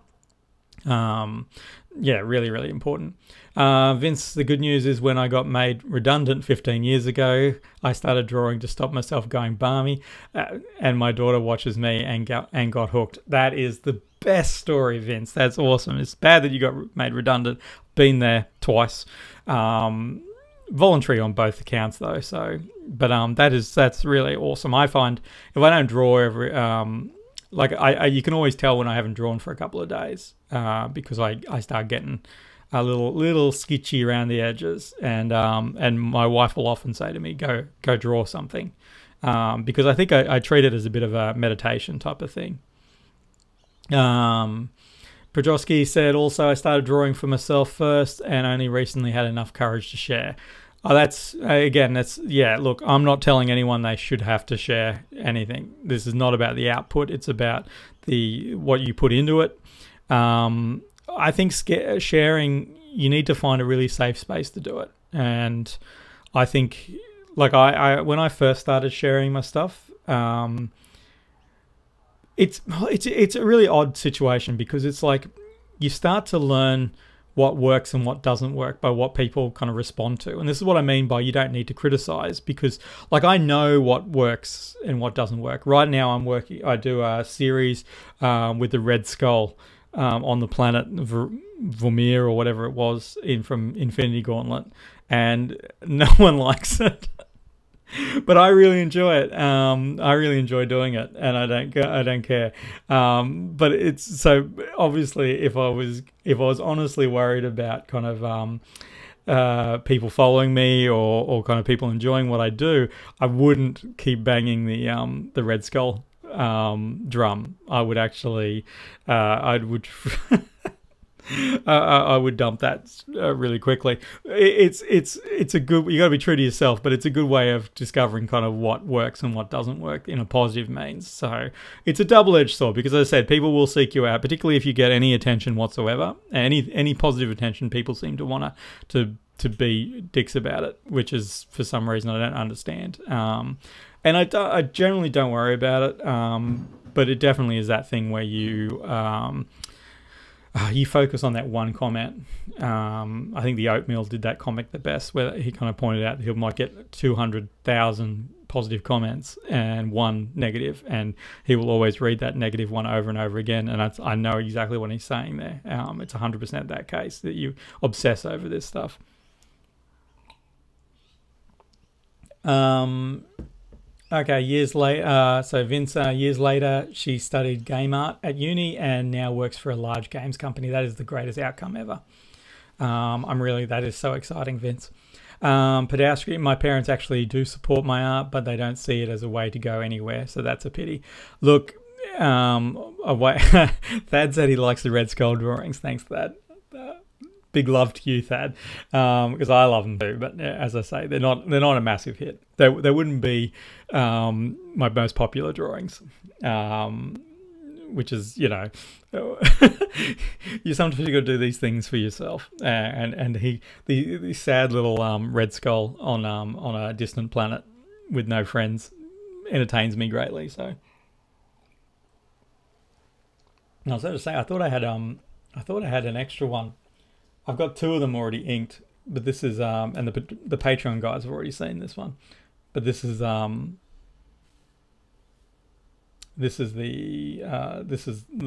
Speaker 1: Really, really important. Vince, the good news is when I got made redundant 15 years ago, I started drawing to stop myself going balmy, and my daughter watches me and got hooked. That is the best story, Vince. That's awesome. It's bad that you got made redundant. Been there twice. Voluntary on both accounts though. So, but that's really awesome. I find if I don't draw every you can always tell when I haven't drawn for a couple of days because I start getting a little sketchy around the edges, and my wife will often say to me, go draw something, because I think I treat it as a bit of a meditation type of thing. Podrosky said also, I started drawing for myself first and only recently had enough courage to share. Oh, look, I'm not telling anyone they should have to share anything. This is not about the output. It's about what you put into it. I think sharing, you need to find a really safe space to do it. And I think, like I when I first started sharing my stuff, it's a really odd situation because it's like you start to learn what works and what doesn't work by what people kind of respond to. And this is what I mean by you don't need to criticize, because like I know what works and what doesn't work. Right now I do a series with the Red Skull on the planet Vormir or whatever it was from Infinity Gauntlet, and no one likes it. But I really enjoy it. I really enjoy doing it, and I don't care. But it's so obviously if I was honestly worried about kind of people following me or kind of people enjoying what I do, I wouldn't keep banging the Red Skull drum. I would actually I would dump that really quickly. It's a good, you got to be true to yourself, but it's a good way of discovering kind of what works and what doesn't work in a positive means. So it's a double-edged sword because, as I said, people will seek you out, particularly if you get any attention whatsoever. Any positive attention, people seem to want to be dicks about it, which is for some reason I don't understand. And I generally don't worry about it, but it definitely is that thing where you focus on that one comment. I think the Oatmeal did that comic the best, where he kind of pointed out that he might get 200,000 positive comments and one negative, and he will always read that negative one over and over again. And I know exactly what he's saying there. It's 100% that case, that you obsess over this stuff. Okay, years later, so Vince, years later, she studied game art at uni and now works for a large games company. That is the greatest outcome ever. That is so exciting, Vince. Pedestrian, my parents actually do support my art, but they don't see it as a way to go anywhere, so that's a pity. Look, Thad said he likes the Red Skull drawings. Thanks, Thad. Big love to you, Thad, because I love them too. But as I say, they're not a massive hit. They wouldn't be my most popular drawings, which is you sometimes got to do these things for yourself. And the sad little red skull on a distant planet with no friends entertains me greatly. So I was going to say I thought I had an extra one. I've got two of them already inked, but this is and the Patreon guys have already seen this one, but this is the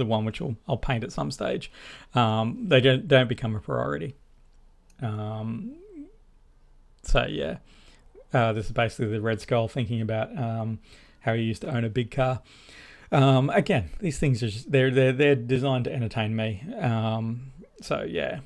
Speaker 1: one which I'll paint at some stage. They don't become a priority. So yeah, this is basically the Red Skull thinking about how he used to own a big car. Again, these things are just, they're designed to entertain me. So yeah.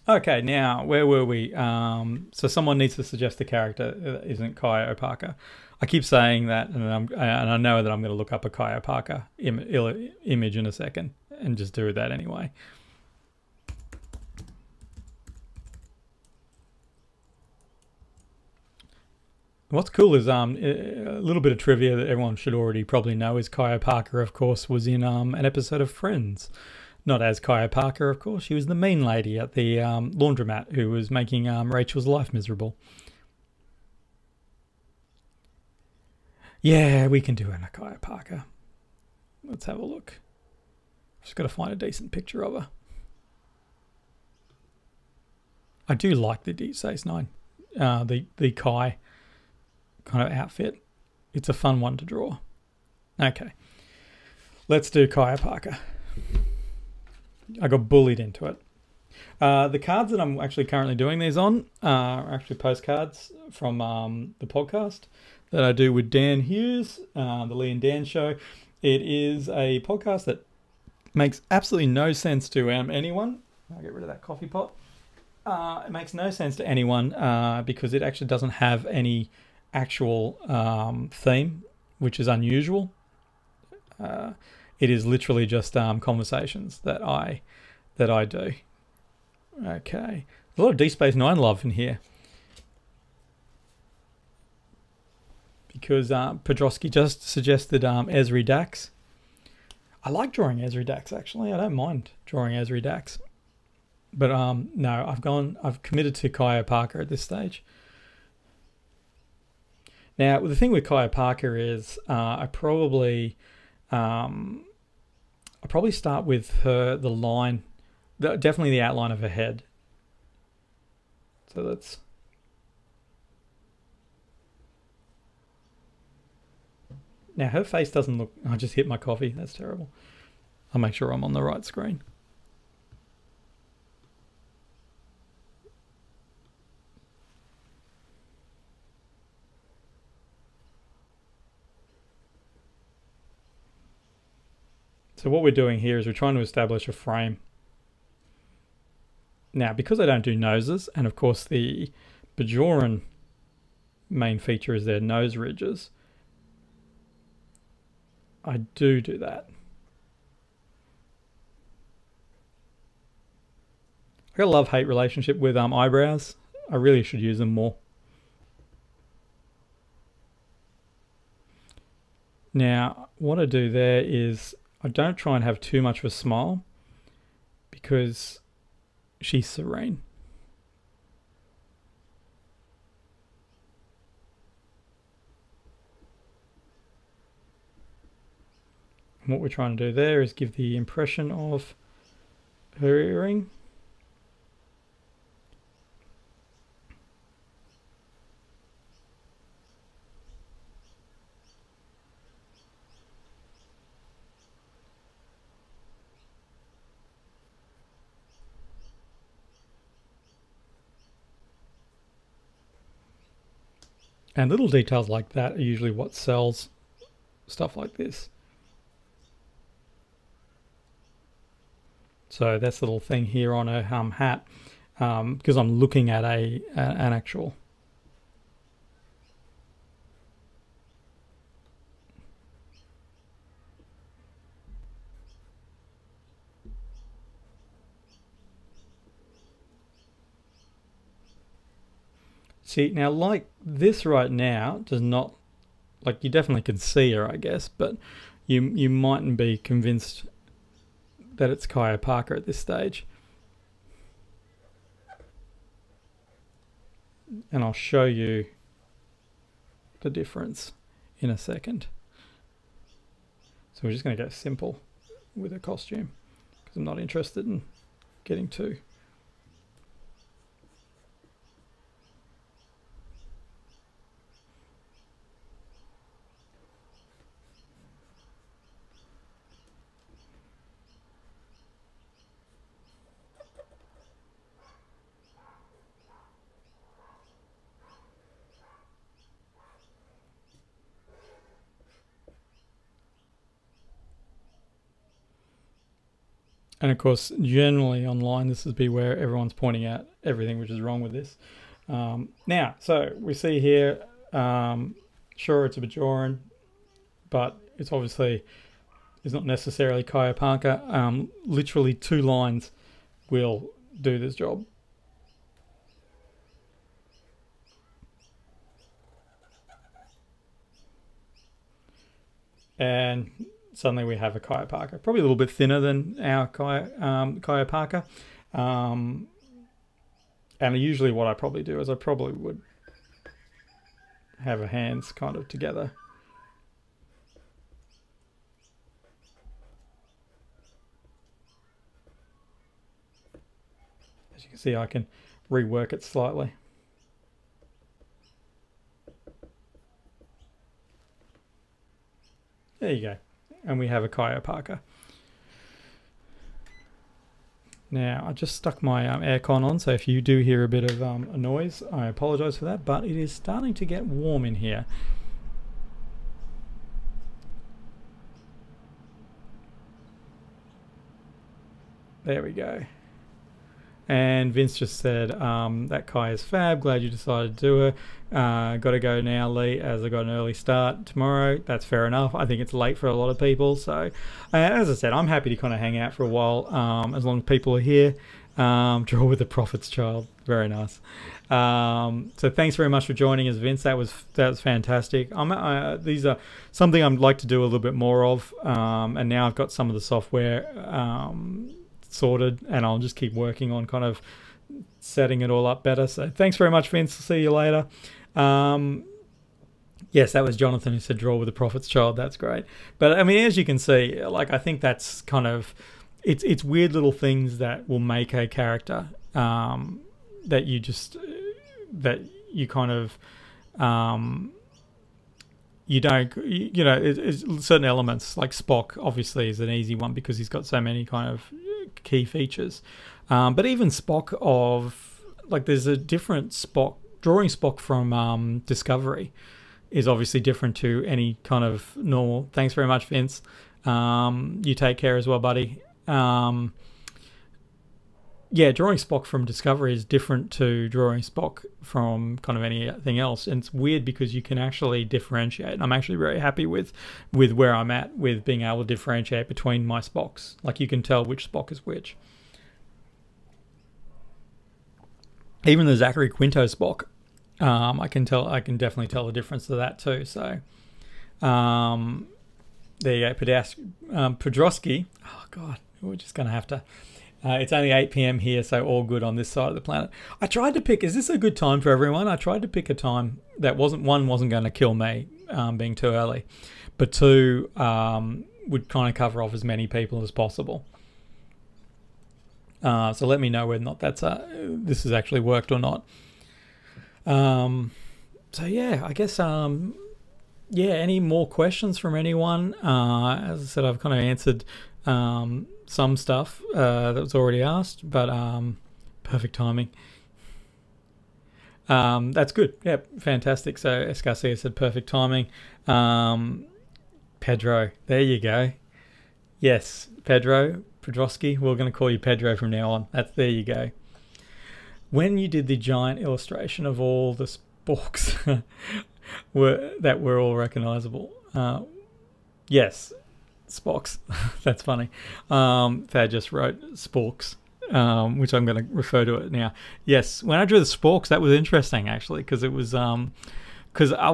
Speaker 1: Okay, now where were we? So someone needs to suggest a character that isn't Kai Opaka. I keep saying that, and I know that I'm going to look up a Kai Opaka image in a second, and just do that anyway. What's cool is a little bit of trivia that everyone should already probably know is Kai Opaka, of course, was in an episode of Friends. Not as Kai Opaka, of course. She was the mean lady at the laundromat who was making Rachel's life miserable. Yeah, we can do an Kai Opaka. Let's have a look. Just got to find a decent picture of her. I do like the Deep Space Nine, the Kai kind of outfit. It's a fun one to draw. Okay, let's do Kai Opaka. I got bullied into it. The cards that I'm actually currently doing these on are actually postcards from the podcast that I do with Dan Hughes, the Lee and Dan Show. It is a podcast that makes absolutely no sense to anyone. I'll get rid of that coffee pot. It makes no sense to anyone because it actually doesn't have any actual theme, which is unusual. It is literally just conversations that I do. Okay, a lot of Deep Space Nine love in here because Pedrosky just suggested Ezri Dax. I like drawing Ezri Dax actually. I don't mind drawing Ezri Dax, but no, I've committed to Kai Opaka at this stage. Now the thing with Kai Opaka is I probably start with the line, definitely the outline of her head. So that's... Now her face doesn't look... I just hit my coffee. That's terrible. I'll make sure I'm on the right screen. So what we're doing here is we're trying to establish a frame. Now, because I don't do noses, and of course the Bajoran main feature is their nose ridges, I do that. I got a love-hate relationship with eyebrows. I really should use them more. Now, what I do there is I don't try and have too much of a smile because she's serene. And what we're trying to do there is give the impression of her earring. And little details like that are usually what sells stuff like this. So that's the little thing here on a hat, because I'm looking at an actual. See, now like this right now does not, like, you definitely can see her, I guess, but you mightn't be convinced that it's Kaya Parker at this stage. And I'll show you the difference in a second. So we're just going to go simple with a costume because I'm not interested in getting too. And of course, generally online, this is where everyone's pointing out everything which is wrong with this. Now, so we see here, sure, it's a Bajoran, but it's obviously, it's not necessarily Kaya Parker. Literally 2 lines will do this job. And suddenly we have a Kaya Parker, probably a little bit thinner than our Kaya Parker. And usually what I probably do is I probably would have her hands kind of together. As you can see, I can rework it slightly. There you go. And we have a Kaya Parker. Now, I just stuck my aircon on, so if you do hear a bit of a noise, I apologise for that, but it is starting to get warm in here. There we go. And Vince just said, that Kai is fab, glad you decided to do her. Got to go now, Lee, as I got an early start tomorrow. That's fair enough. I think it's late for a lot of people. So, as I said, I'm happy to kind of hang out for a while, as long as people are here. Draw with the Prophet's Child. Very nice. So thanks very much for joining us, Vince. That was fantastic. These are something I'd like to do a little bit more of, and now I've got some of the software sorted, and I'll just keep working on kind of setting it all up better. So thanks very much, Vince. See you later. Yes, that was Jonathan who said draw with the Prophet's Child. That's great. But I mean, as you can see, like, I think that's kind of, it's weird little things that will make a character, that you kind of, you don't, you know, it's certain elements, like Spock obviously is an easy one because he's got so many kind of key features. But even Spock there's a different Spock, drawing Spock from Discovery is obviously different to any kind of normal. Thanks very much, Vince. You take care as well, buddy. Yeah, drawing Spock from Discovery is different to drawing Spock from kind of anything else. And it's weird because you can actually differentiate. And I'm actually very happy with where I'm at with being able to differentiate between my Spocks. Like, you can tell which Spock is which. Even the Zachary Quinto Spock, I can definitely tell the difference to that too. So, there you go, Podrosky. Oh God, we're just gonna have to. It's only 8 p.m. here, so all good on this side of the planet. I tried to pick, is this a good time for everyone? I tried to pick a time that wasn't going to kill me, being too early, but 2, would kind of cover off as many people as possible. So let me know whether or not this has actually worked or not. So yeah, I guess, yeah, any more questions from anyone? As I said, I've kind of answered some stuff that was already asked, but perfect timing. That's good. Yeah, fantastic. So Escarcia said perfect timing. Um, Pedro, there you go. Yes, Pedro Pedrosky. We're going to call you Pedro from now on. There you go. When you did the giant illustration of all the sporks that were all recognizable, yes, Spocks. That's funny. Thad just wrote Sporks, which I'm going to refer to it now. Yes, when I drew the Sporks, that was interesting actually, because it was because I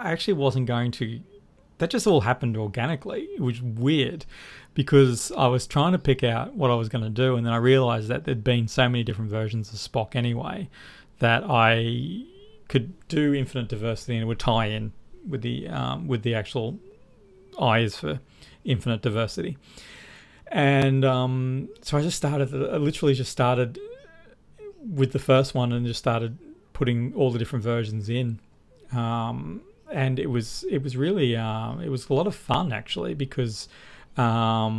Speaker 1: actually wasn't going to. That just all happened organically. It was weird because I was trying to pick out what I was going to do, and then I realized that there'd been so many different versions of Spock anyway that I could do infinite diversity, and it would tie in with the actual eyes for infinite diversity. And so I literally just started with the first one and just started putting all the different versions in. And it was really it was a lot of fun actually, because yeah,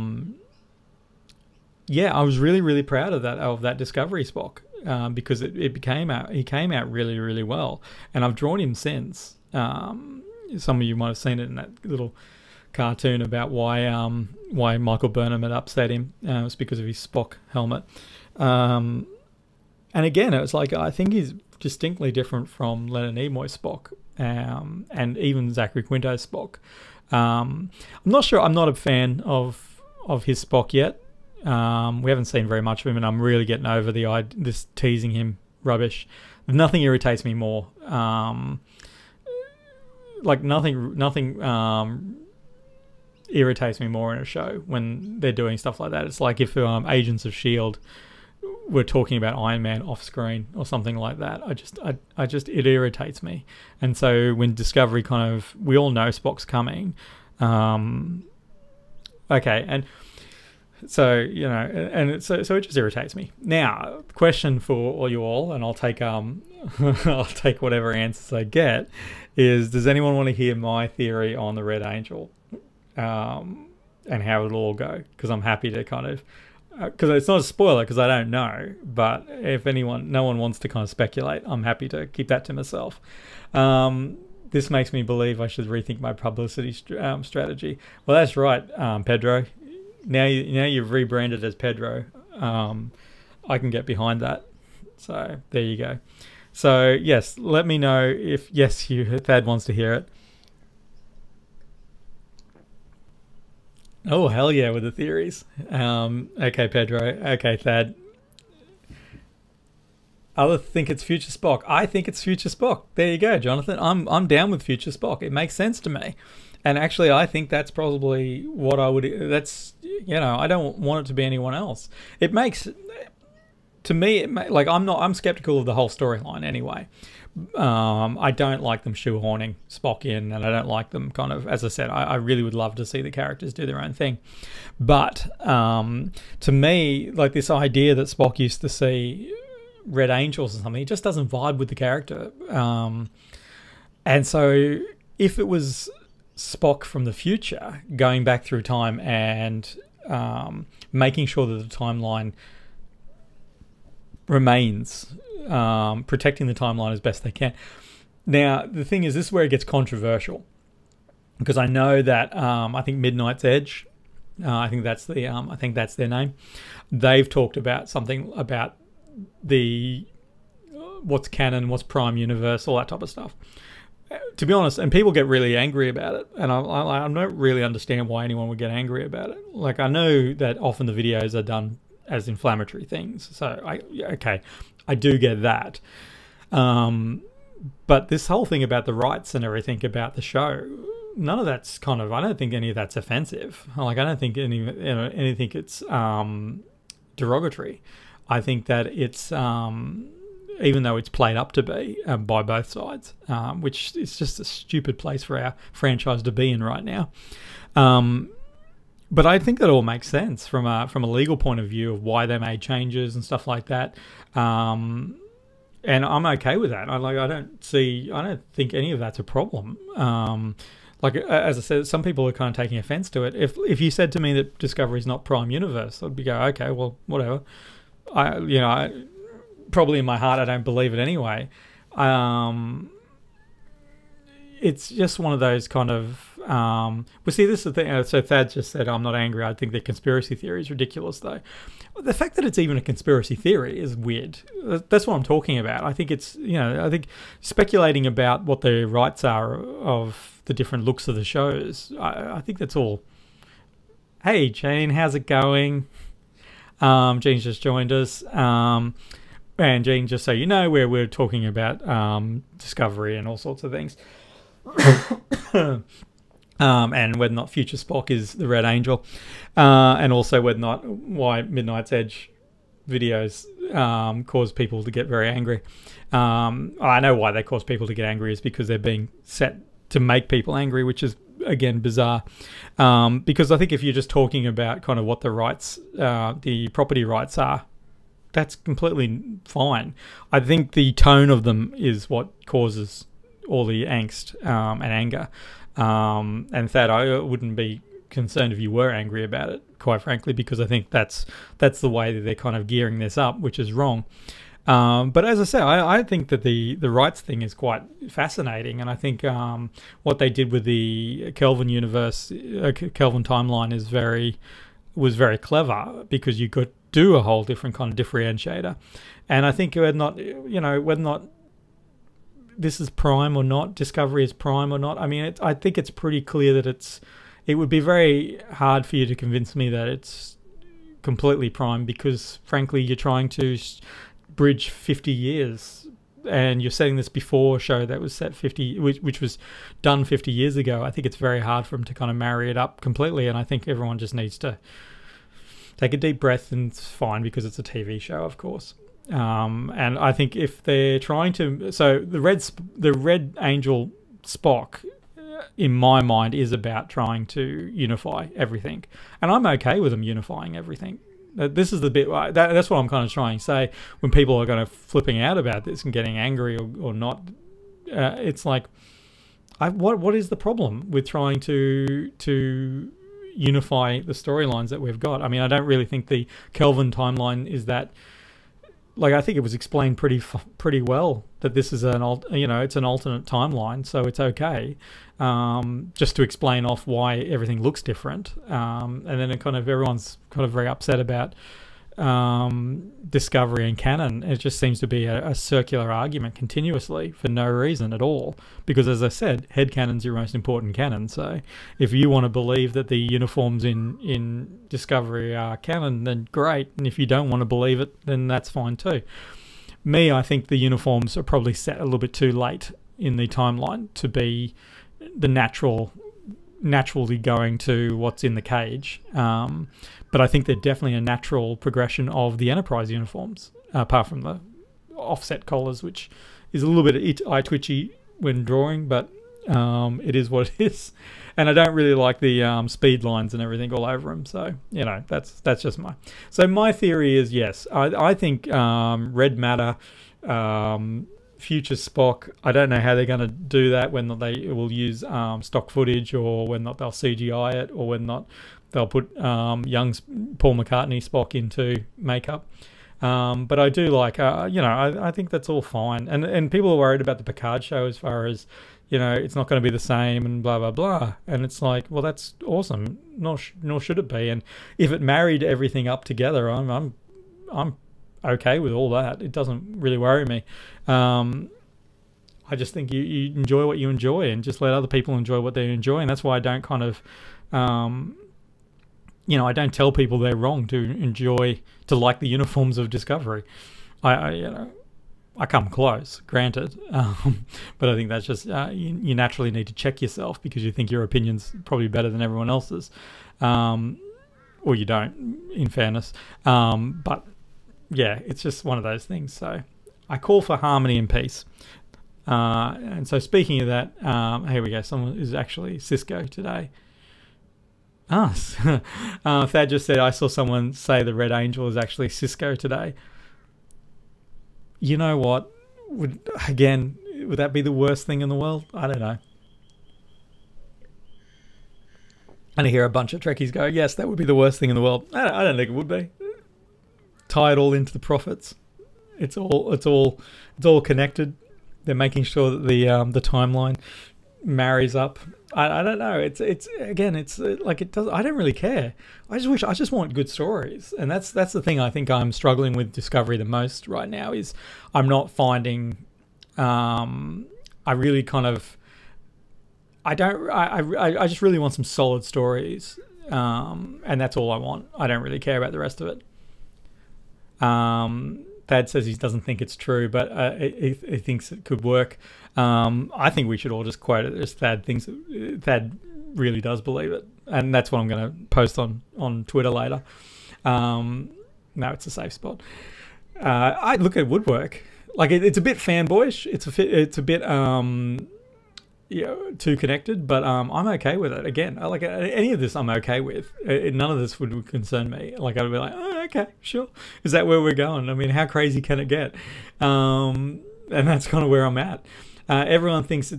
Speaker 1: I was really proud of that Discovery Spock, because he came out really, really well, and I've drawn him since. Some of you might have seen it in that little cartoon about why Michael Burnham had upset him. It was because of his Spock helmet. And again, it was like, I think he's distinctly different from Leonard Nimoy's Spock, and even Zachary Quinto's Spock. I'm not sure. I'm not a fan of his Spock yet. We haven't seen very much of him, and I'm really getting over this teasing him rubbish. Nothing irritates me more. Like nothing irritates me more in a show when they're doing stuff like that. It's like if Agents of S.H.I.E.L.D. were talking about Iron Man off screen or something like that. I just it irritates me. And so when Discovery we all know Spock's coming. Okay, and so so it just irritates me. Now, question for you all, and I'll take I'll take whatever answers I get, is does anyone want to hear my theory on the Red Angel, and how it'll all go? Because I'm happy to because it's not a spoiler because I don't know, but if no one wants to kind of speculate, I'm happy to keep that to myself. This makes me believe I should rethink my publicity strategy. Well, that's right, Pedro. Now you've rebranded as Pedro. I can get behind that. So there you go. So yes, let me know if Thad wants to hear it. Oh, hell yeah, with the theories. Okay, Pedro. Okay, Thad. I think it's future Spock. I think it's future Spock. There you go, Jonathan. I'm down with future Spock. It makes sense to me. And actually, I think that's probably what I would... That's, I don't want it to be anyone else. It makes... To me, I'm skeptical of the whole storyline anyway. I don't like them shoehorning Spock in, and I don't like them as I said, I really would love to see the characters do their own thing. But to me, like this idea that Spock used to see Red Angels or something, it just doesn't vibe with the character. And so if it was Spock from the future going back through time and making sure that the timeline remains, protecting the timeline as best they can. Now, the thing is, this is where it gets controversial, because I know that I think Midnight's Edge, I think that's their name. They've talked about something about the what's canon, what's Prime Universe, all that type of stuff. To be honest, and people get really angry about it, and I don't really understand why anyone would get angry about it. Like, I know that often the videos are done as inflammatory things, so I do get that. But this whole thing about the rights and everything about the show, none of that's I don't think any of that's offensive. Like, I don't think anything it's derogatory. I think that it's even though it's played up to be by both sides, which is just a stupid place for our franchise to be in right now. But I think that all makes sense from a legal point of view of why they made changes and stuff like that. And I'm okay with that. I don't think any of that's a problem. Like, as I said, some people are kind of taking offense to it. If you said to me that Discovery's not Prime Universe, I'd be okay, well, whatever. probably in my heart I don't believe it anyway. It's just one of those kind of well, see, this is the thing. So Thad just said I'm not angry. I think the conspiracy theory is ridiculous, though. The fact that it's even a conspiracy theory is weird. That's what I'm talking about. I think it's, I think speculating about what the rights are of the different looks of the shows, I think that's all. Hey Jane, how's it going? Jean's just joined us. And Jean, just so you know, we're talking about Discovery and all sorts of things. And whether or not Future Spock is the Red Angel, and also whether or not why Midnight's Edge videos cause people to get very angry. I know why they cause people to get angry is because they're being set to make people angry, which is, again, bizarre. Because I think if you're just talking about kind of what the rights, the property rights are, that's completely fine. I think the tone of them is what causes all the angst and anger. And Thad, I wouldn't be concerned if you were angry about it, quite frankly, because I think that's the way that they're kind of gearing this up, which is wrong. But as I say, I think that the rights thing is quite fascinating, and I think what they did with the Kelvin universe, Kelvin timeline, was very clever, because you could do a whole different kind of differentiator. And I think whether or not this is Prime or not, Discovery is Prime or not. I mean, I think it's pretty clear that it would be very hard for you to convince me that it's completely Prime, because frankly, you're trying to bridge 50 years, and you're setting this before a show that was set which was done 50 years ago. I think it's very hard for them to kind of marry it up completely, and I think everyone just needs to take a deep breath, and it's fine because it's a TV show, of course. And I think if they're trying to, so the Red Angel Spock, in my mind, is about trying to unify everything, and I'm okay with them unifying everything. This is the bit that's what I'm kind of trying to say when people are kind of flipping out about this and getting angry or not. It's like, what is the problem with trying to unify the storylines that we've got? I mean, I don't really think the Kelvin timeline is that. Like, I think it was explained pretty well that this is it's an alternate timeline, so it's okay. Just to explain off why everything looks different, and then everyone's kind of very upset about Discovery and canon. It just seems to be a circular argument continuously for no reason at all. Because, as I said, headcanon's your most important canon. So if you want to believe that the uniforms in Discovery are canon, then great. And if you don't want to believe it, then that's fine too. I think the uniforms are probably set a little bit too late in the timeline to be the naturally going to what's in the cage. But I think they're definitely a natural progression of the Enterprise uniforms, apart from the offset collars, which is a little bit eye-twitchy when drawing, but it is what it is. And I don't really like the speed lines and everything all over them. So, that's just So my theory is, yes, I think Red Matter, Future Spock, I don't know how they're going to do that, when they will use stock footage, or when not they'll CGI it, or when not they'll put young Paul McCartney Spock into makeup. But I do like, I think that's all fine. And people are worried about the Picard show as far as, it's not going to be the same and blah, blah, blah. And it's like, well, that's awesome. Nor should it be. And if it married everything up together, I'm okay with all that. It doesn't really worry me. I just think you enjoy what you enjoy, and just let other people enjoy what they enjoy. And that's why I don't kind of, I don't tell people they're wrong to like the uniforms of Discovery. I come close, granted, but I think that's just you naturally need to check yourself, because you think your opinion's probably better than everyone else's, or you don't, in fairness. But yeah, it's just one of those things. So I call for harmony and peace. And so speaking of that, here we go. Someone is actually Cisco today. Thad just said, I saw someone say the Red Angel is actually Cisco today. You know what? Would that be the worst thing in the world? I don't know. And I hear a bunch of Trekkies go, yes, that would be the worst thing in the world. I don't think it would be. Tie it all into the profits. It's all connected. They're making sure that the timeline marries up. I don't know. It's again. It's like it does. I don't really care. I just want good stories, and that's the thing. I think I'm struggling with Discovery the most right now. Is I'm not finding. I really kind of. I don't. I just really want some solid stories, and that's all I want. I don't really care about the rest of it. Thad says he doesn't think it's true, but he thinks it could work. I think we should all just quote it as Thad thinks. Thad really does believe it, and that's what I'm going to post on Twitter later. No, it's a safe spot. I look at Woodwork like it's a bit fanboyish. It's a bit too connected, but I'm okay with it. Again, like any of this, I'm okay with. None of this would concern me. Like I'd be like, oh, okay, sure. Is that where we're going? I mean, how crazy can it get? And that's kind of where I'm at. Everyone thinks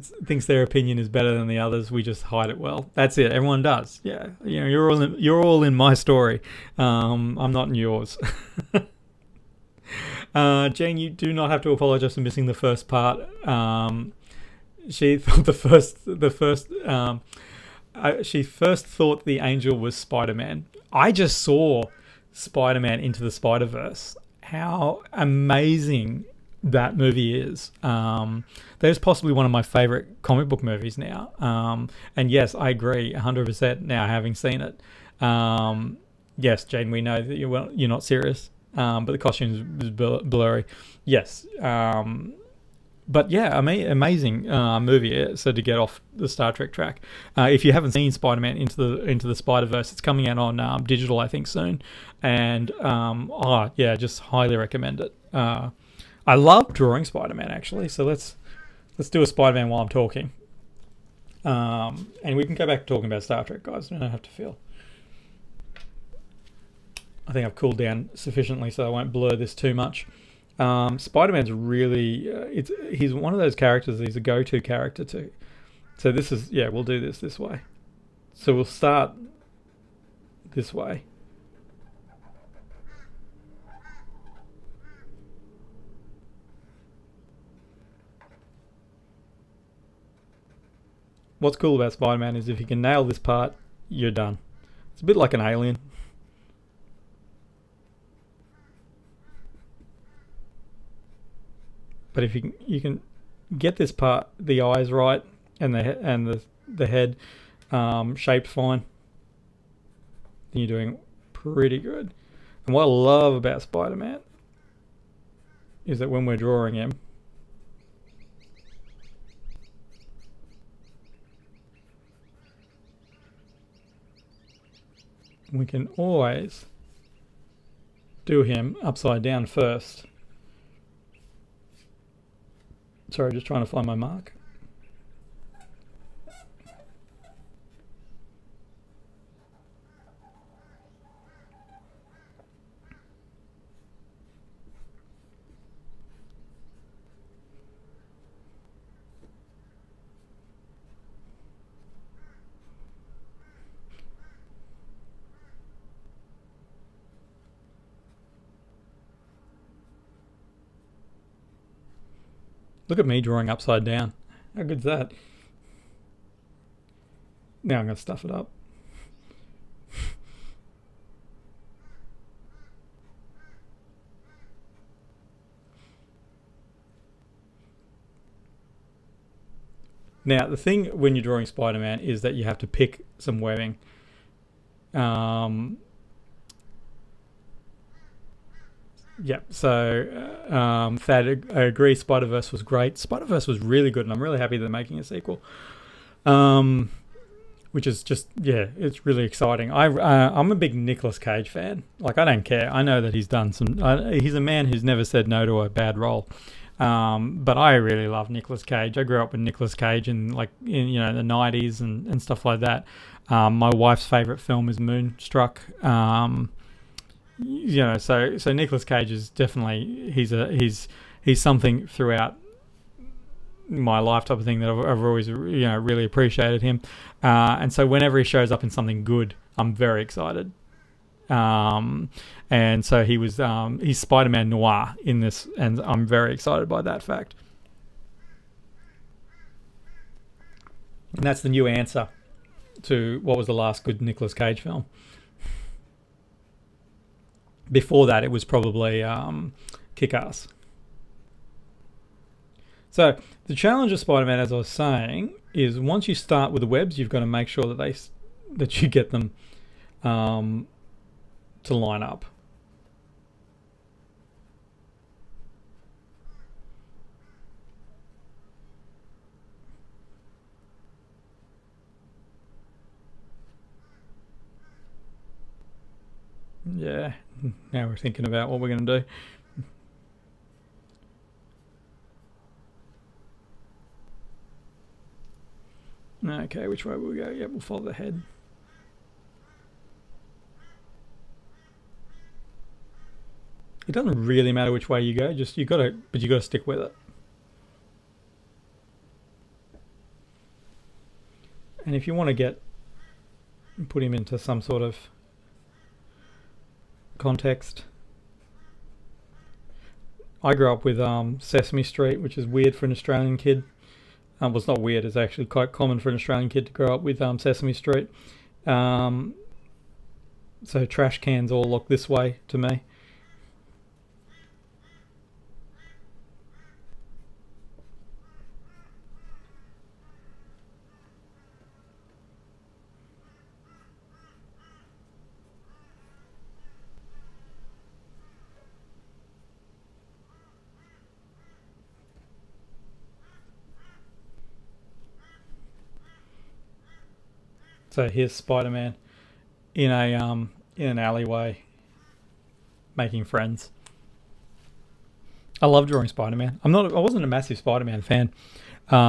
Speaker 1: their opinion is better than the others. We just hide it well. That's it. Everyone does. Yeah, you're all in my story. I'm not in yours. Jane, you do not have to apologize for missing the first part. She thought she first thought the angel was Spider-Man. I just saw Spider-Man Into the Spider-Verse. How amazing that movie is. That is possibly one of my favorite comic book movies now. And yes, I agree 100% now having seen it. Yes, Jane, we know that you're not serious. But the costume is blurry. Yes. But yeah, amazing movie. So to get off the Star Trek track, if you haven't seen Spider-Man Into the Spider-Verse, it's coming out on digital, I think, soon. And just highly recommend it. I love drawing Spider-Man actually. So let's do a Spider-Man while I'm talking. And we can go back to talking about Star Trek, guys. I don't have to feel. I think I've cooled down sufficiently, so I won't blur this too much. Spider-Man's really he's one of those characters. He's a go-to character too. So this is we'll do this way. So we'll start this way. What's cool about Spider-Man is if you can nail this part, you're done. It's a bit like an alien. But if you can get this part, the eyes right, and the head shaped fine, then you're doing pretty good. And what I love about Spider-Man is that when we're drawing him, we can always do him upside down first. Sorry, just trying to find my mark. Look at me drawing upside down. How good's that? Now I'm going to stuff it up. Now, the thing when you're drawing Spider-Man is that you have to pick some webbing. Yeah, so Thad, I agree. Spider-Verse was great. Spider-Verse was really good, and I'm really happy they're making a sequel. Which is just it's really exciting. I'm a big Nicolas Cage fan. Like I don't care. I know that he's done some. He's a man who's never said no to a bad role. But I really love Nicolas Cage. I grew up with Nicolas Cage in the 90s and stuff like that. My wife's favorite film is Moonstruck. So Nicolas Cage is definitely he's something throughout my life type of thing that I've always really appreciated him, and so whenever he shows up in something good, I'm very excited. And so he's Spider-Man Noir in this, and I'm very excited by that fact. And that's the new answer to what was the last good Nicolas Cage film. Before that, it was probably Kick-Ass. So the challenge of Spider-Man, as I was saying, is once you start with the webs, you've got to make sure that you get them to line up. Yeah, now we're thinking about what we're going to do. Okay, which way will we go? Yeah, we'll follow the head. It doesn't really matter which way you go, but you gotta stick with it. And if you want to put him into some sort of context, I grew up with Sesame Street, which is weird for an Australian kid. Well, it's not weird, it's actually quite common for an Australian kid to grow up with Sesame Street. So trash cans all look this way to me. So here's Spider-Man in an alleyway making friends. I love drawing Spider-Man. I wasn't a massive Spider-Man fan. But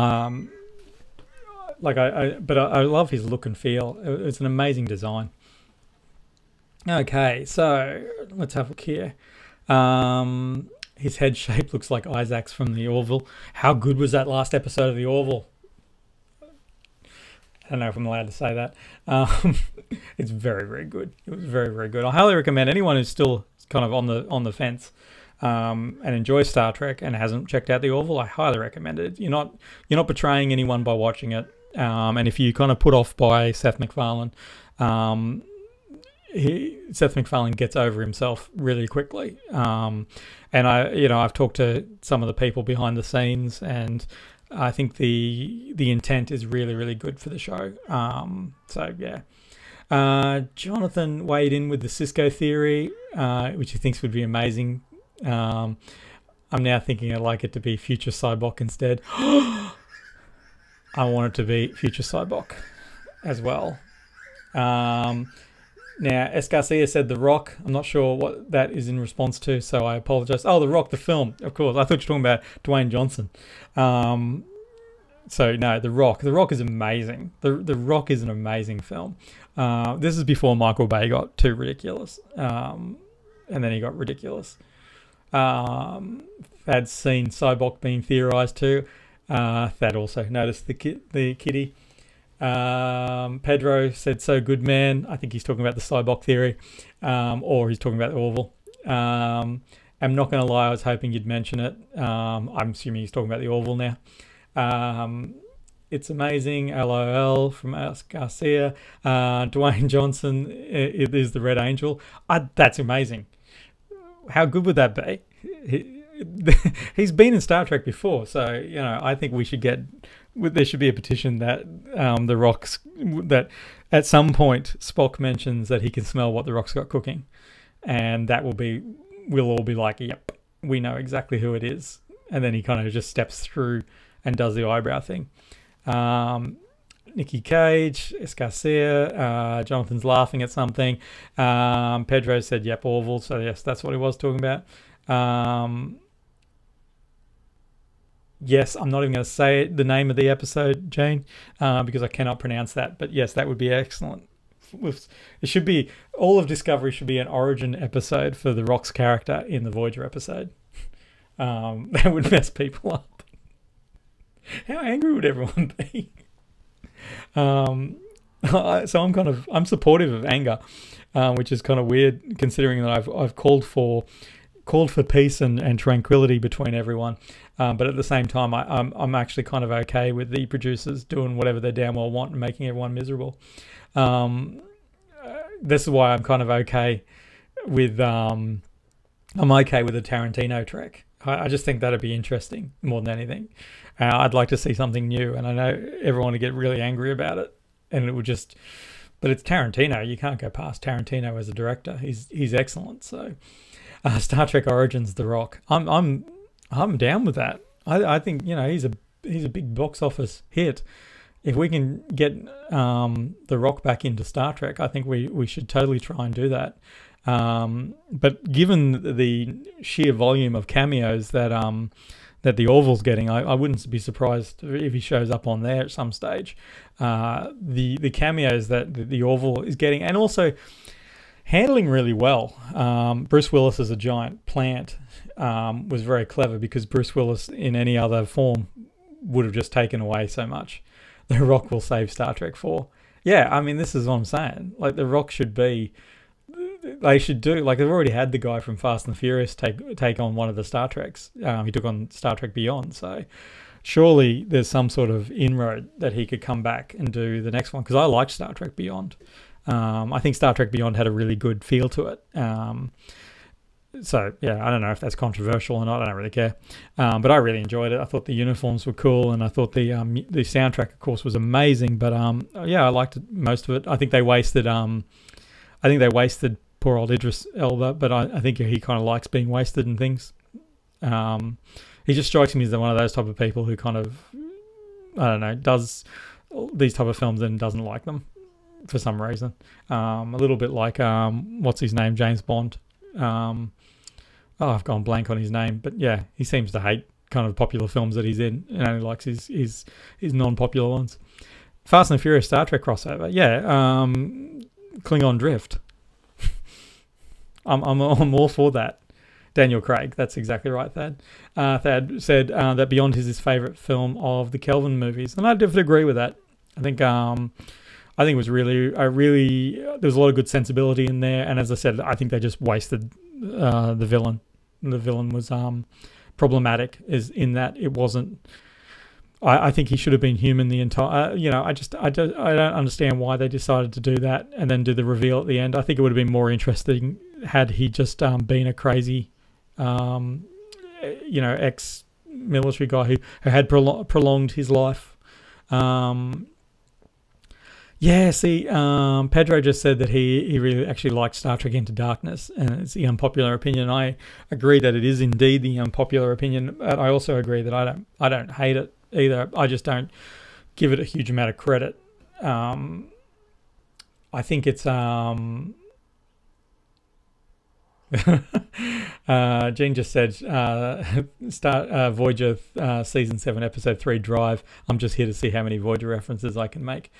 Speaker 1: I love his look and feel. It's an amazing design. Okay, so let's have a look here. His head shape looks like Isaac's from the Orville. How good was that last episode of the Orville? I don't know if I'm allowed to say that. It's very, very good. It was very, very good. I highly recommend anyone who's still kind of on the fence and enjoys Star Trek and hasn't checked out the Orville. I highly recommend it. You're not betraying anyone by watching it. And if you kind of put off by Seth MacFarlane, Seth MacFarlane gets over himself really quickly. And I've talked to some of the people behind the scenes, and I think the intent is really, really good for the show. So yeah. Jonathan weighed in with the Cisco theory, which he thinks would be amazing. I'm now thinking I'd like it to be Future Cybok instead. I want it to be Future Cybok as well. Now, S. Garcia said The Rock. I'm not sure what that is in response to, so I apologize. Oh, The Rock, the film, of course. I thought you were talking about Dwayne Johnson. So, no, The Rock. The Rock is amazing. The Rock is an amazing film. This is before Michael Bay got too ridiculous. And then he got ridiculous. Thad's seen Cybok being theorized too. Thad also noticed the kitty. Pedro said, so good, man. I think he's talking about the Cybok theory, or he's talking about the Orville. I'm not going to lie, I was hoping you'd mention it. I'm assuming he's talking about the Orville now. It's amazing. LOL from Garcia. Dwayne Johnson is the Red Angel. That's amazing. How good would that be? He's been in Star Trek before, so I think we should there should be a petition that the Rock's, that at some point Spock mentions that he can smell what the Rock's got cooking, and that we'll all be like, yep, we know exactly who it is, and then he kind of just steps through and does the eyebrow thing. Nicky Cage, Escarcia, Jonathan's laughing at something. Pedro said, yep, Orville, so yes, that's what he was talking about. Yes, I'm not even going to say the name of the episode, Jane, because I cannot pronounce that. But yes, that would be excellent. It should be, all of Discovery should be an origin episode for the Rock's character in the Voyager episode. That would mess people up. How angry would everyone be? So I'm supportive of anger. which is kind of weird considering that I've called for peace and tranquility between everyone. But at the same time, I'm actually kind of okay with the producers doing whatever they damn well want and making everyone miserable. This is why I'm kind of okay with I'm okay with a Tarantino Trek. I just think that'd be interesting more than anything. I'd like to see something new, and I know everyone would get really angry about it, and it would just. But it's Tarantino. You can't go past Tarantino as a director. He's excellent. So, Star Trek Origins: The Rock. I'm down with that. I think he's a big box office hit. If we can get The Rock back into Star Trek, I think we should totally try and do that. But given the sheer volume of cameos that the Orville's getting, I wouldn't be surprised if he shows up on there at some stage. The cameos that the Orville is getting, and also handling really well. Bruce Willis as a giant plant was very clever, because Bruce Willis in any other form would have just taken away so much. The Rock will save Star Trek 4. Yeah, I mean, this is what I'm saying. Like, The Rock should be... They should do... Like, they've already had the guy from Fast and the Furious take on one of the Star Treks. He took on Star Trek Beyond, so... Surely there's some sort of inroad that he could come back and do the next one, because I like Star Trek Beyond. I think Star Trek Beyond had a really good feel to it. So, yeah, I don't know if that's controversial or not. I don't really care. But I really enjoyed it. I thought the uniforms were cool, and I thought the soundtrack, of course, was amazing. But, yeah, I liked most of it. I think they wasted poor old Idris Elba, but I think he kind of likes being wasted and things. He just strikes me as one of those type of people who kind of, I don't know, does these type of films and doesn't like them for some reason. A little bit like, what's his name, James Bond. I've gone blank on his name, but yeah, he seems to hate kind of popular films that he's in, and only likes his non-popular ones. Fast and the Furious Star Trek crossover, yeah. Klingon Drift. I'm all for that. Daniel Craig, that's exactly right, Thad. Thad said that Beyond is his favourite film of the Kelvin movies, and I definitely agree with that. I think it was really, there was a lot of good sensibility in there, and as I said, I think they just wasted the villain. The villain was problematic, is in that it wasn't. I think he should have been human the entire. I don't understand why they decided to do that and then do the reveal at the end. I think it would have been more interesting had he just been a crazy, ex-military guy who had prolonged his life. Yeah, see, Pedro just said that he really actually liked Star Trek Into Darkness, and it's the unpopular opinion. I agree that it is indeed the unpopular opinion, but I also agree that I don't hate it either. I just don't give it a huge amount of credit. I think it's Jean just said Voyager season 7 episode 3 Drive. I'm just here to see how many Voyager references I can make.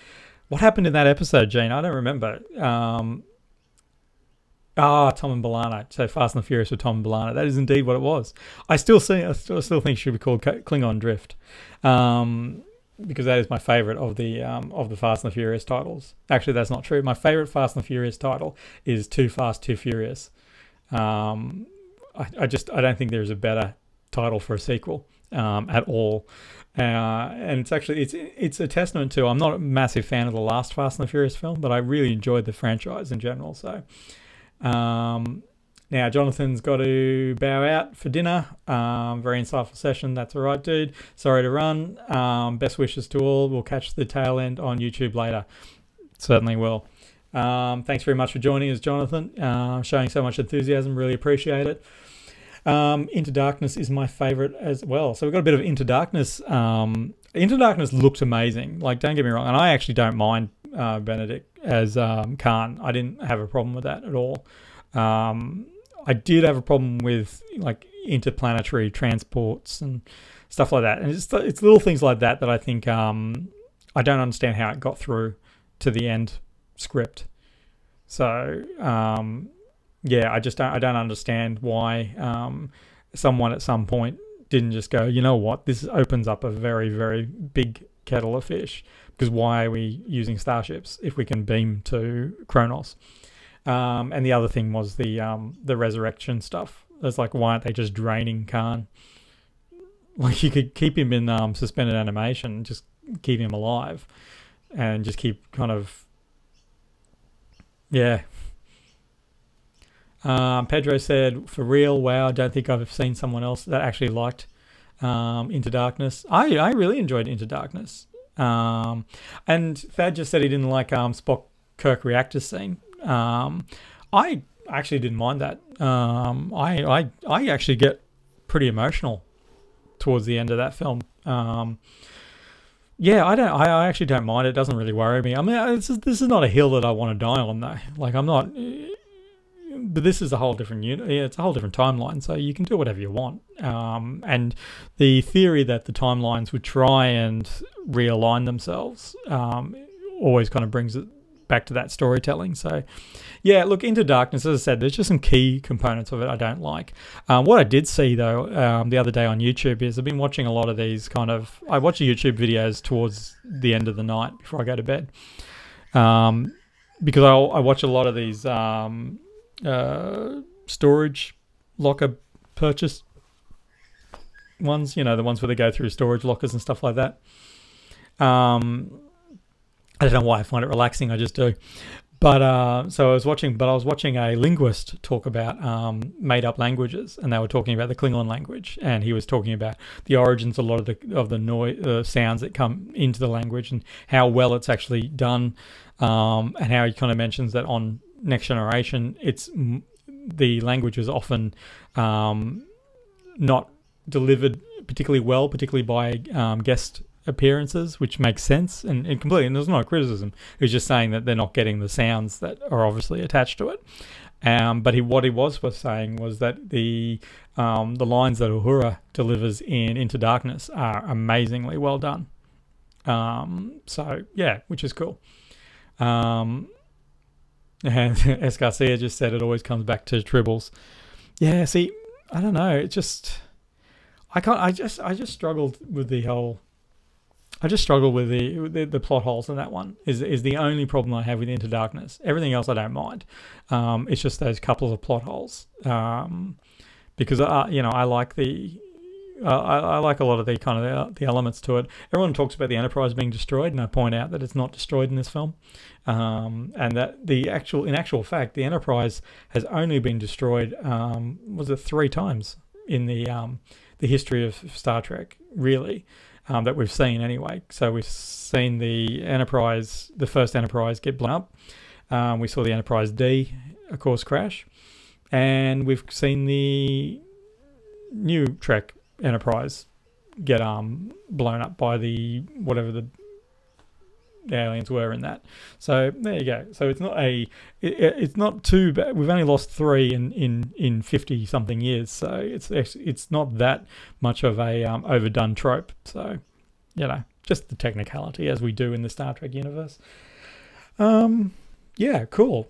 Speaker 1: What happened in that episode, Gene? I don't remember. Tom and B'Elanna. So Fast and the Furious with Tom and B'Elanna. That is indeed what it was. I still think it should be called Klingon Drift, because that is my favorite of the Fast and the Furious titles. Actually, that's not true. My favorite Fast and the Furious title is Too Fast, Too Furious. I don't think there's a better title for a sequel at all. And it's a testament to, I'm not a massive fan of the last Fast and the Furious film, but I really enjoyed the franchise in general. So now Jonathan's got to bow out for dinner. Very insightful session. That's all right, dude. Sorry to run. Best wishes to all. We'll catch the tail end on YouTube later. Certainly will. Thanks very much for joining us, Jonathan. Showing so much enthusiasm. Really appreciate it. Into Darkness is my favorite as well. So we've got a bit of Into Darkness. Into Darkness looked amazing. Like, don't get me wrong. And I actually don't mind Benedict as Khan. I didn't have a problem with that at all. I did have a problem with like interplanetary transports and stuff like that. And it's little things like that I think I don't understand how it got through to the end script. So yeah, I don't understand why someone at some point didn't just go, you know what, this opens up a very, very big kettle of fish, because why are we using starships if we can beam to Kronos? And the other thing was the resurrection stuff. It's like, why aren't they just draining Khan? Like, you could keep him in suspended animation, just keep him alive, and just keep kind of, yeah. Pedro said, for real, wow, I don't think I've seen someone else that actually liked Into Darkness. I really enjoyed Into Darkness. And Thad just said he didn't like Spock Kirk reactor scene. I actually didn't mind that. I actually get pretty emotional towards the end of that film. Yeah, I actually don't mind it. It doesn't really worry me. I mean, this is not a hill that I want to die on, though. Like, I'm not. But this is a whole different unit. Yeah, it's a whole different timeline, so you can do whatever you want. And the theory that the timelines would try and realign themselves always kind of brings it back to that storytelling. So, yeah, look, Into Darkness, as I said, there's just some key components of it I don't like. What I did see, though, the other day on YouTube is I've been watching a lot of these kind of... I watch YouTube videos towards the end of the night before I go to bed. Because I watch a lot of these storage locker purchase ones, you know, the ones where they go through storage lockers and stuff like that. I don't know why I find it relaxing, I just do. But so I was watching a linguist talk about made-up languages, and they were talking about the Klingon language, and he was talking about the origins of a lot of the noise, sounds that come into the language, and how well it's actually done, and how he kind of mentions that on Next Generation, the language is often not delivered particularly well, particularly by guest appearances, which makes sense and completely, and there's no criticism. He was just saying that they're not getting the sounds that are obviously attached to it. But what he was saying was that the lines that Uhura delivers in Into Darkness are amazingly well done. So yeah, which is cool. And S. Garcia just said it always comes back to Tribbles. Yeah, see, I don't know. It just, I just struggled with the whole. I just struggle with the plot holes in that one. Is the only problem I have with Into Darkness. Everything else I don't mind. It's just those couple of plot holes. Because I like I like a lot of the kind of the elements to it. Everyone talks about the Enterprise being destroyed, and I point out that it's not destroyed in this film, and that in actual fact, the Enterprise has only been destroyed. Was it 3 times in the history of Star Trek? Really. That we've seen anyway. So we've seen the Enterprise, the first Enterprise, get blown up. We saw the Enterprise D, of course, crash. And we've seen the new Trek Enterprise get blown up by whatever the aliens were in that. So there you go. So it's not it's not too bad. We've only lost 3 in 50 something years, so it's not that much of a overdone trope. So just the technicality, as we do in the Star Trek universe. Yeah, cool.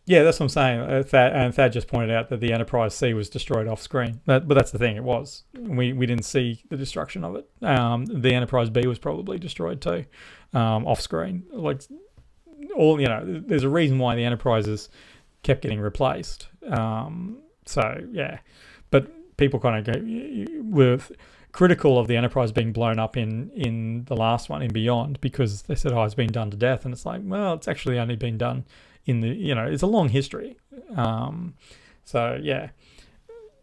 Speaker 1: Yeah, that's what I'm saying. Thad just pointed out that the Enterprise C was destroyed off screen, but that's the thing. It was. We didn't see the destruction of it. The Enterprise B was probably destroyed too, off screen. Like there's a reason why the Enterprises kept getting replaced. So yeah, but people kind of were critical of the Enterprise being blown up in the last one, in Beyond, because they said, it's been done to death, and it's like, well, it's actually only been done in the, it's a long history. So yeah,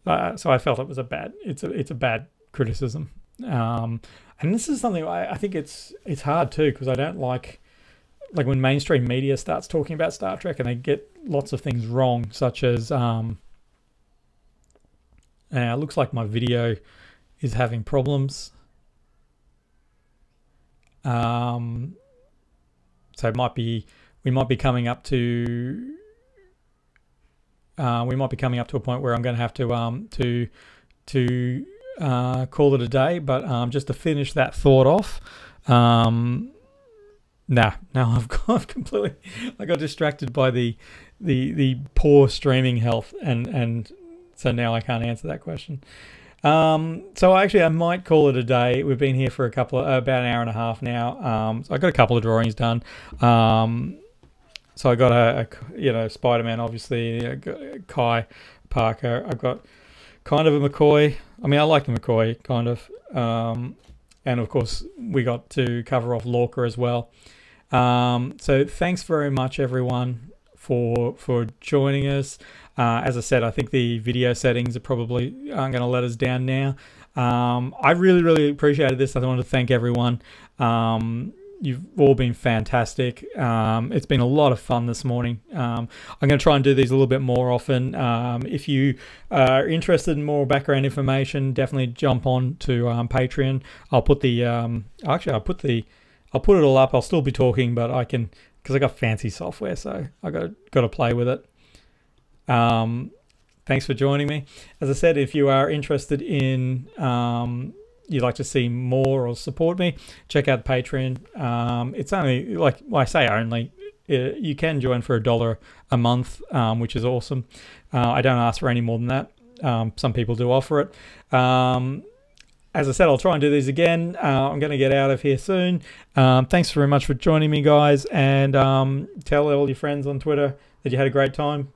Speaker 1: so I felt it was it's a bad criticism. And this is something I think it's hard too, because I don't like when mainstream media starts talking about Star Trek and they get lots of things wrong, such as it looks like my video is having problems. So we might be coming up to a point where I'm going to have to call it a day. But just to finish that thought off, I've completely, I got distracted by the poor streaming health, and so now I can't answer that question. So actually I might call it a day. We've been here for about an hour and a half now. So I got a couple of drawings done. So I got Spider-Man, obviously, Kai Parker. I've got kind of a McCoy. I mean, I like the McCoy, kind of. And of course, we got to cover off Lorca as well. So thanks very much, everyone, for joining us. As I said, I think the video settings are probably aren't going to let us down now. I really, really appreciated this. I want to thank everyone. You've all been fantastic. It's been a lot of fun this morning. I'm going to try and do these a little bit more often. If you are interested in more background information, definitely jump on to Patreon. I'll put the I'll put it all up. I'll still be talking, but I can, because I got fancy software, so I got to play with it. Thanks for joining me. As I said, if you are interested in you'd like to see more or support me, check out Patreon. It's only, like I say, only you can join for $1 a month, which is awesome. I don't ask for any more than that. Some people do offer it. As I said, I'll try and do these again. I'm going to get out of here soon. Thanks very much for joining me, guys, and tell all your friends on Twitter that you had a great time,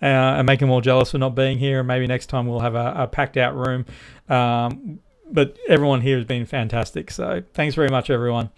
Speaker 1: and make them all jealous for not being here. And maybe next time we'll have a packed out room. But everyone here has been fantastic. So thanks very much, everyone.